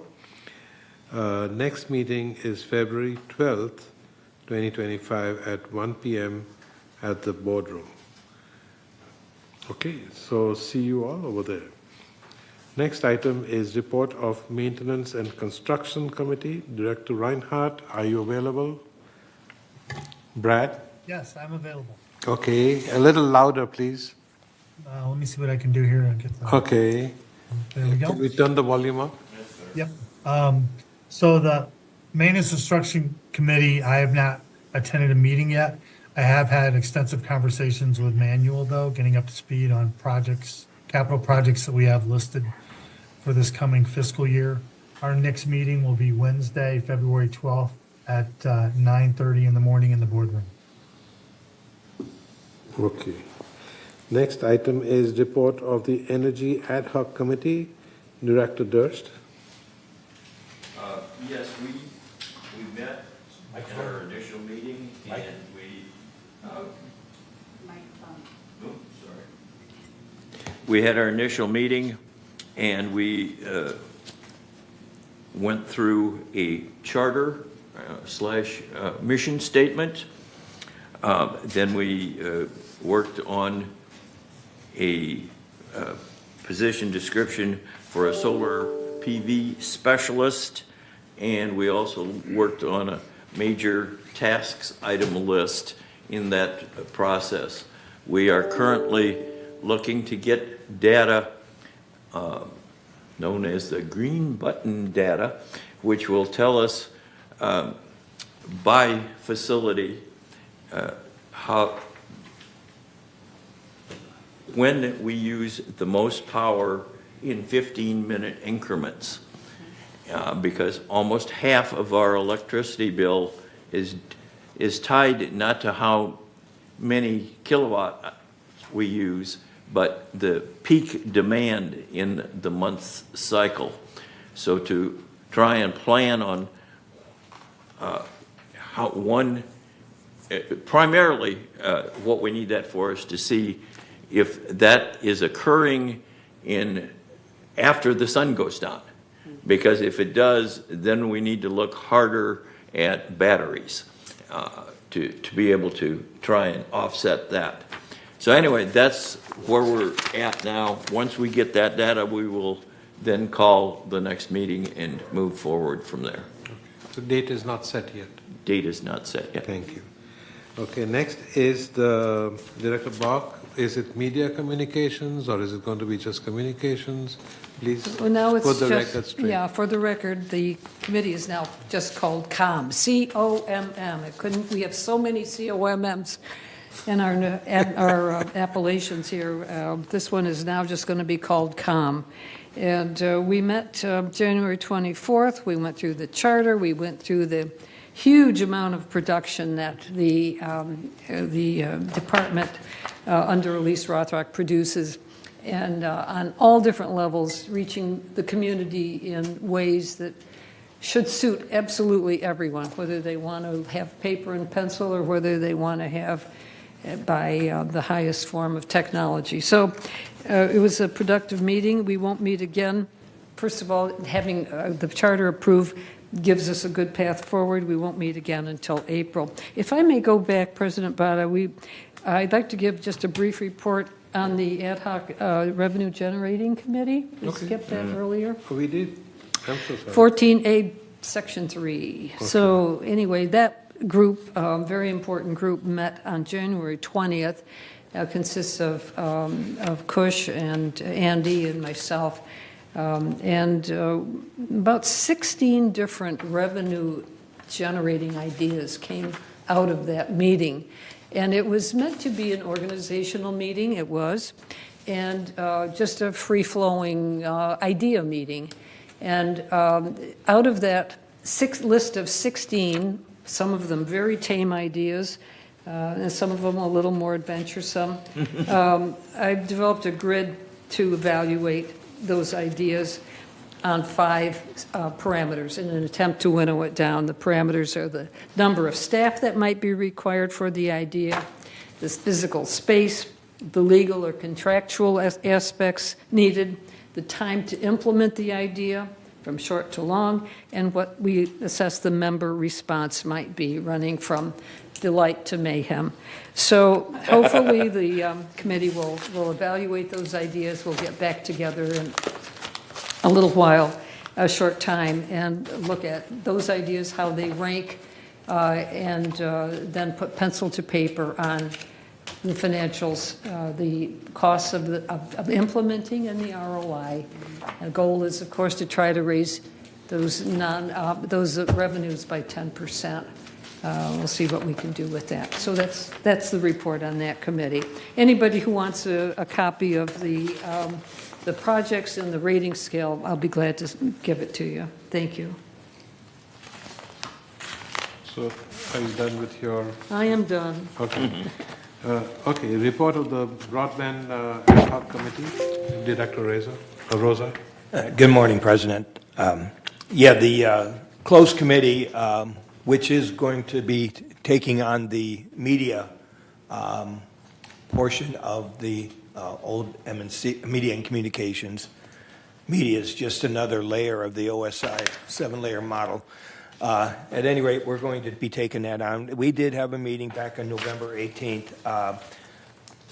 Next meeting is February 12th, 2025 at 1 p.m. at the boardroom. Okay, so see you all over there. Next item is report of Maintenance and Construction Committee. Director Reinhardt, are you available? Brad? Yes, I'm available. Okay, a little louder, please. Let me see what I can do here and get the. Okay. There we go. Can we turn the volume up? Yep. So the Maintenance Construction Committee, I have not attended a meeting yet. I have had extensive conversations with Manuel, though, getting up to speed on projects, capital projects that we have listed for this coming fiscal year. Our next meeting will be Wednesday, February 12th at 9:30 in the morning in the boardroom. Okay. Next item is report of the Energy Ad Hoc Committee. Director Durst. Yes, we met at our initial meeting, and we had our initial meeting, and we went through a charter slash mission statement. Then we worked on a position description for a solar PV specialist, and we also worked on a major tasks item list in that process. We are currently looking to get data known as the green button data, which will tell us by facility when we use the most power in 15-minute increments, because almost half of our electricity bill is tied not to how many kilowatt we use, but the peak demand in the month's cycle. So to try and plan on how primarily what we need that for is to see if that is occurring after the sun goes down. Because if it does, then we need to look harder at batteries to be able to try and offset that. So anyway, that's where we're at now. Once we get that data, we will then call the next meeting and move forward from there. Okay. So date is not set yet? Date is not set yet. Thank you. Okay, next is the Director Bach. Is it media communications or is it going to be just communications? Please Well, now it's put the just, record straight. yeah, for the record, the committee is now just called COMM, C-O-M-M. We have so many C-O-M-Ms in our appellations here. This one is now just going to be called COMM. And we met January 24th. We went through the charter. We went through the huge amount of production that the department under Elise Rothrock produces, and on all different levels, reaching the community in ways that should suit absolutely everyone, whether they want to have paper and pencil or whether they want to have by the highest form of technology. So it was a productive meeting. We won't meet again. First of all, having the charter approved gives us a good path forward. We won't meet again until April. If I may go back, President Bada, I'd like to give just a brief report on the ad hoc revenue generating committee. We skipped that earlier. Oh, we did? I'm so sorry. 14A, Section 3. Okay. So anyway, that group, very important group, met on January 20th. Consists of Kush and Andy and myself. And about 16 different revenue-generating ideas came out of that meeting. And it was meant to be an organizational meeting, it was, and just a free-flowing idea meeting. And out of that list of 16, some of them very tame ideas, and some of them a little more adventuresome, I've developed a grid to evaluate those ideas on 5 parameters in an attempt to winnow it down. The parameters are the number of staff that might be required for the idea, the physical space, the legal or contractual aspects needed, the time to implement the idea from short to long, and what we assess the member response might be, running from delight to mayhem. So hopefully the committee will evaluate those ideas. We'll get back together in a little while, a short time, and look at those ideas, how they rank, and then put pencil to paper on the financials, the costs of implementing and the ROI. The goal is, of course, to try to raise those revenues by 10%. We'll see what we can do with that. So that's the report on that committee. Anybody who wants a copy of the projects and the rating scale, I'll be glad to give it to you. Thank you. So are you done with your... I am done. Okay. Okay, report of the Broadband Ad Hoc Committee, Director Rosa. Good morning, President. The closed committee, which is going to be taking on the media portion of the old M&C, Media and Communications. Media is just another layer of the OSI 7-layer model. At any rate, we're going to be taking that on. We did have a meeting back on November 18th.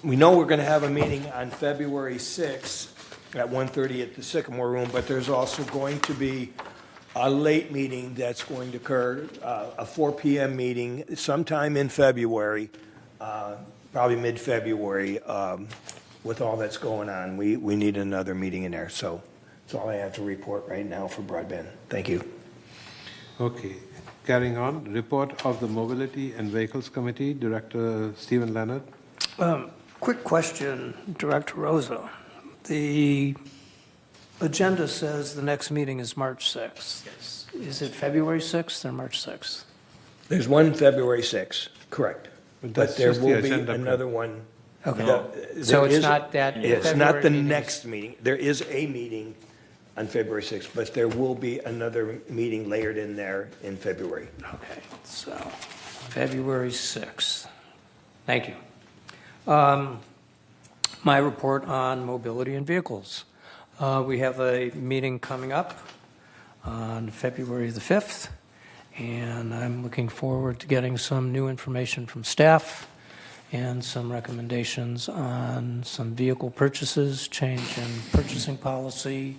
We know we're going to have a meeting on February 6th at 1:30 at the Sycamore Room, but there's also going to be a late meeting that's going to occur, a 4 p.m. meeting sometime in February, probably mid-February, with all that's going on. We need another meeting in there, so that's all I have to report right now for broadband. Thank you. Okay, carrying on, report of the Mobility and Vehicles Committee, Director Stephen Leonard. Quick question, Director Rosa. The agenda says the next meeting is March 6th. Yes. Is it February 6th or March 6th? There's one February 6th, correct. But there will be another one. Okay. So it's not that. It's not the next meeting. There is a meeting on February 6th, but there will be another meeting layered in there in February. Okay, so February 6th. Thank you. My report on mobility and vehicles. We have a meeting coming up on February the 5th, and I'm looking forward to getting some new information from staff and some recommendations on some vehicle purchases, change in purchasing policy,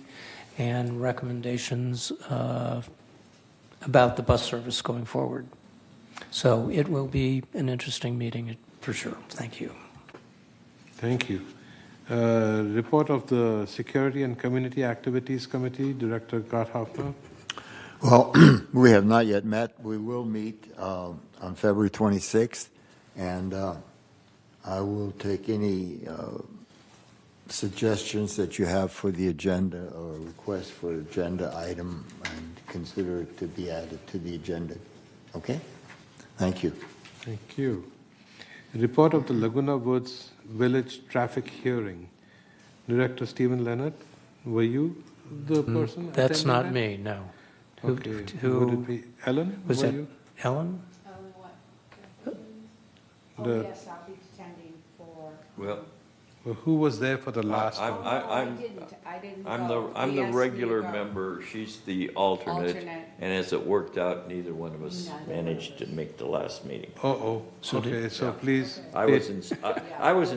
and recommendations about the bus service going forward. So it will be an interesting meeting for sure. Thank you. Thank you. Report of the Security and Community Activities Committee, Director Gart Hoffner. Well, we have not yet met. We will meet on February 26th, and I will take any suggestions that you have for the agenda or request for agenda item and consider it to be added to the agenda. Okay? Thank you. Thank you. Report of the Laguna Woods Village Traffic Hearing. Director Stephen Leonard, were you the person? That's not me, no. Okay. Who would it be Ellen? Was were that you? Ellen? Oh, yes, I'll be attending for... Well, Well, who was there for the last one? I didn't go. I'm They the asked me to regular go. member, she's the alternate. Alternate. And as it worked out, neither one of us Neither managed to make the last meeting. Oh, okay, so please. I was in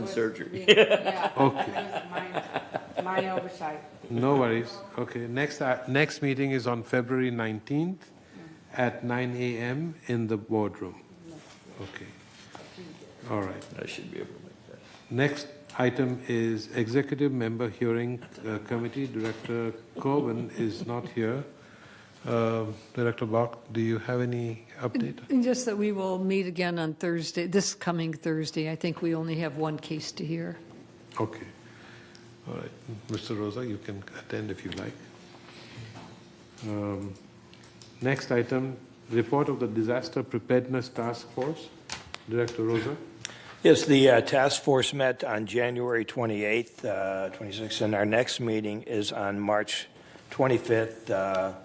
surgery. Yeah, Okay. that was my oversight. No worries. Okay, next meeting is on February 19th at 9 a.m. in the boardroom. Okay. All right. I should be able to make that. Next item is Executive Member Hearing Committee. Director Coben is not here. Director Bach, do you have any update? Just that we will meet again on Thursday, this coming Thursday. I think we only have one case to hear. Okay. All right. Mr. Rosa, you can attend if you like. Next item, report of the Disaster Preparedness Task Force. Director Rosa. Yes, the task force met on January 28th, 26th, and our next meeting is on March 25th,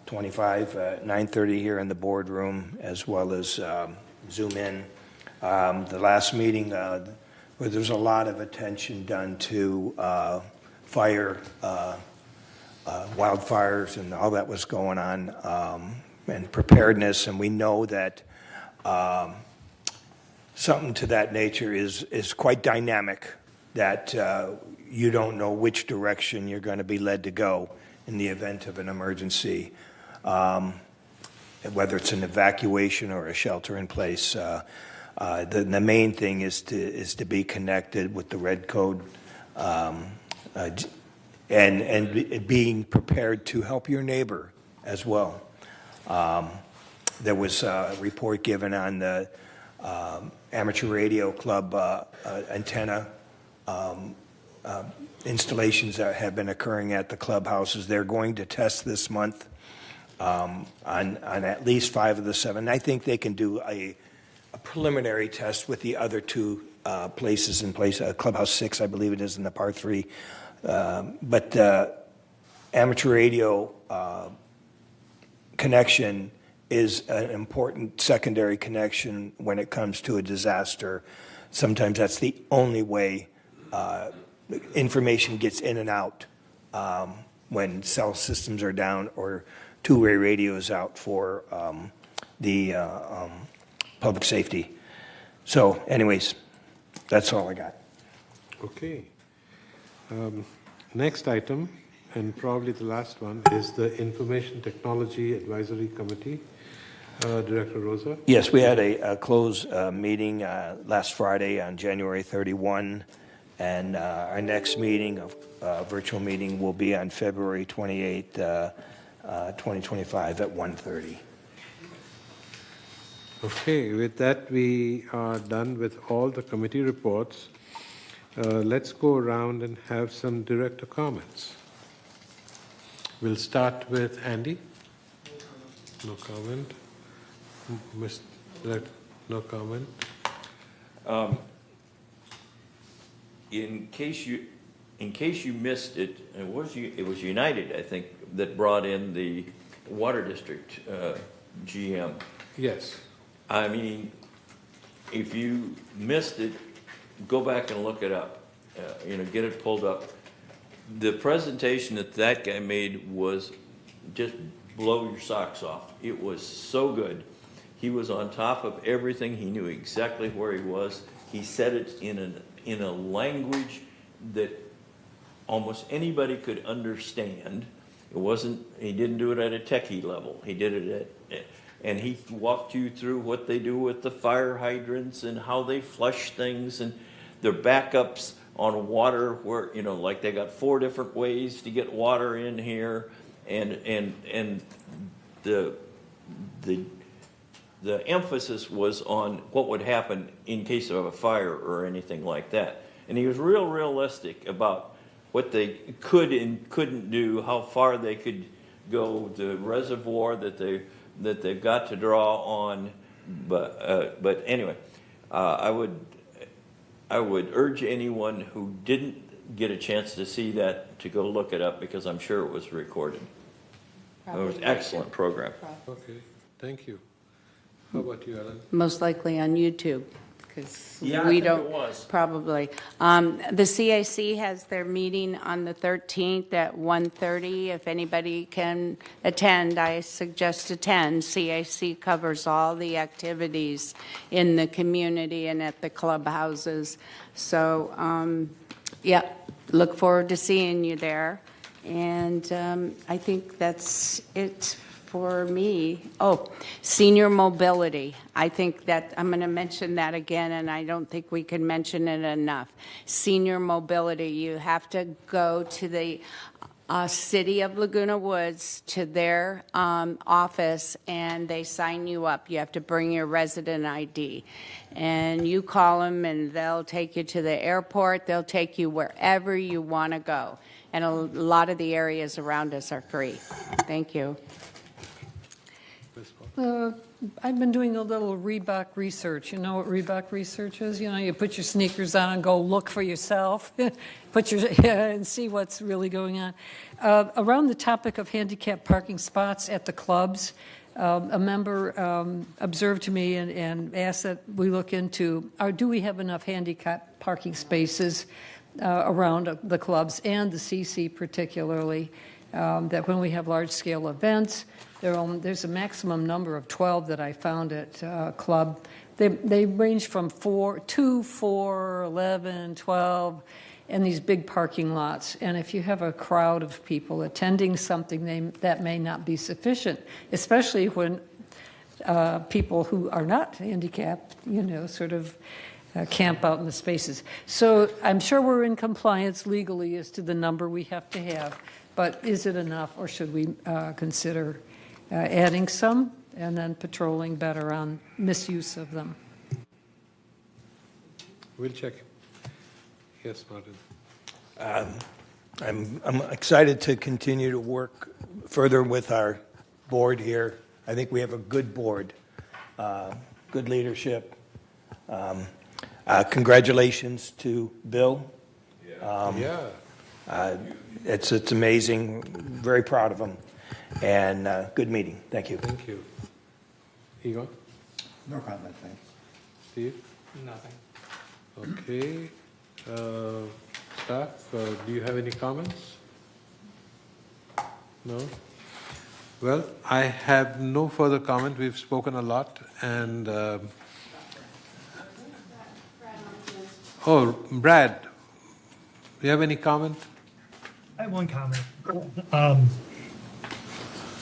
25, 9:30 here in the boardroom, as well as Zoom in. The last meeting, where there's a lot of attention done to fire, wildfires, and all that was going on, and preparedness, and we know that something to that nature is quite dynamic, that you don't know which direction you're going to be led to go in the event of an emergency, whether it's an evacuation or a shelter in place. The main thing is to be connected with the red code, and being prepared to help your neighbor as well. There was a report given on the amateur radio club antenna installations that have been occurring at the clubhouses. They're going to test this month on at least 5 of the 7. I think they can do a preliminary test with the other 2 places in place. Clubhouse 6, I believe it is, in the Part 3. But amateur radio connection is an important secondary connection when it comes to a disaster. Sometimes that's the only way information gets in and out when cell systems are down or two-way radio is out for the public safety. So anyways, that's all I got. Okay. Next item, and probably the last one, is the Information Technology Advisory Committee. Director Rosa? Yes, we had a closed meeting last Friday on January 31, and our next meeting, virtual meeting, will be on February 28, 2025 at 1:30. Okay, with that, we are done with all the committee reports. Let's go around and have some director comments. We'll start with Andy. No comment. Mr. Director, no comment. In case you missed it, it was United, I think, that brought in the water district GM. Yes. I mean, if you missed it, go back and look it up. Get it pulled up. The presentation that guy made was just blow your socks off. It was so good. He was on top of everything. He knew exactly where he was. He said it in a language that almost anybody could understand. He didn't do it at a techie level. He did it and he walked you through what they do with the fire hydrants and how they flush things and their backups on water, where like they got 4 different ways to get water in here, and the emphasis was on what would happen in case of a fire or anything like that. And he was real realistic about what they could and couldn't do, how far they could go, the reservoir that they've got to draw on. But anyway, I would urge anyone who didn't get a chance to see that to go look it up, because I'm sure it was recorded. It was an excellent program. Okay, thank you. How about you, Ellen? Most likely on YouTube. because Yeah, I we think don't. it was. Probably. The CAC has their meeting on the 13th at 1:30. If anybody can attend, I suggest attend. CAC covers all the activities in the community and at the clubhouses. So, yeah, look forward to seeing you there. And I think that's it for me. Oh, senior mobility. I think that I'm going to mention that again, and I don't think we can mention it enough. Senior mobility, you have to go to the City of Laguna Woods, to their office, and they sign you up. You have to bring your resident ID. And you call them, and they'll take you to the airport. They'll take you wherever you want to go. And a lot of the areas around us are free. Thank you. I've been doing a little Reebok research. You know what Reebok research is? You know, you put your sneakers on and go look for yourself, and see what's really going on. Around the topic of handicap parking spots at the clubs, a member observed to me and asked that we look into, do we have enough handicap parking spaces around the clubs and the CC particularly, that when we have large-scale events, there's a maximum number of 12 that I found at club. They range from 2, 4, 11, 12, and these big parking lots. And if you have a crowd of people attending something, that may not be sufficient, especially when people who are not handicapped, sort of camp out in the spaces. So I'm sure we're in compliance legally as to the number we have to have, but is it enough, or should we consider adding some and then patrolling better on misuse of them? We'll check. Yes, Martin. I'm excited to continue to work further with our board here. I think we have a good board, good leadership. Congratulations to Bill. It's amazing. Very proud of him. And good meeting. Thank you. Thank you. Egon? No comment, thanks. Steve? Nothing. Okay. Staff, do you have any comments? No? Well, I have no further comment. We've spoken a lot. And Brad, do you have any comment? I have one comment.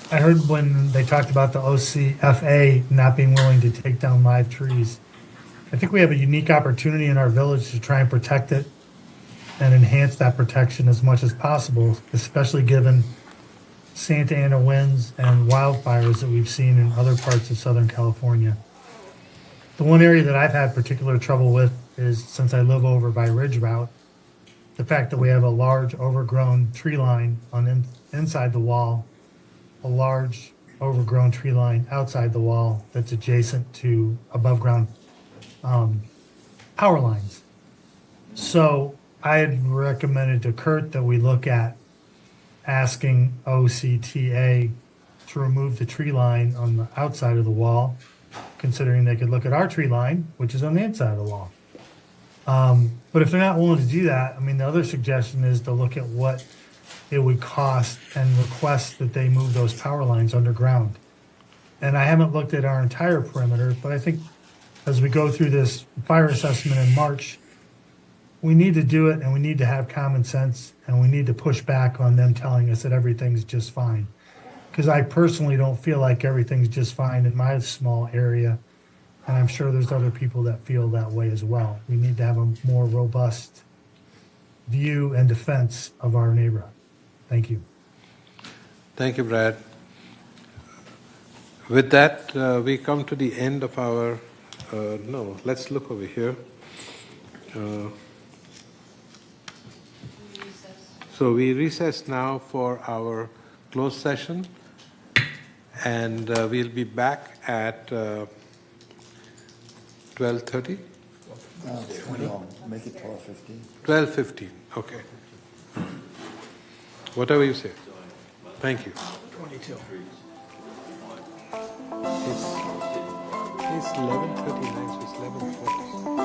I heard when they talked about the OCFA not being willing to take down live trees. I think we have a unique opportunity in our village to try and protect it and enhance that protection as much as possible, especially given Santa Ana winds and wildfires that we've seen in other parts of Southern California. The one area that I've had particular trouble with is, since I live over by Ridge Route, the fact that we have a large overgrown tree line on inside the wall, a large overgrown tree line outside the wall that's adjacent to above ground power lines. So I had recommended to Kurt that we look at asking OCTA to remove the tree line on the outside of the wall, considering they could look at our tree line, which is on the inside of the wall. But if they're not willing to do that, I mean, the other suggestion is to look at what it would cost and request that they move those power lines underground. And I haven't looked at our entire perimeter, but I think as we go through this fire assessment in March, we need to do it, and we need to have common sense, and we need to push back on them telling us that everything's just fine. Because I personally don't feel like everything's just fine in my small area, and I'm sure there's other people that feel that way as well. We need to have a more robust view and defense of our neighborhood. Thank you. Thank you, Brad. With that, we come to the end of our, let's look over here. So we recess now for our closed session, and we'll be back at 12:30? No, make it 12:15. 12:15, okay. Whatever you say. Thank you. 22. It's 11:39, so it's 11:40.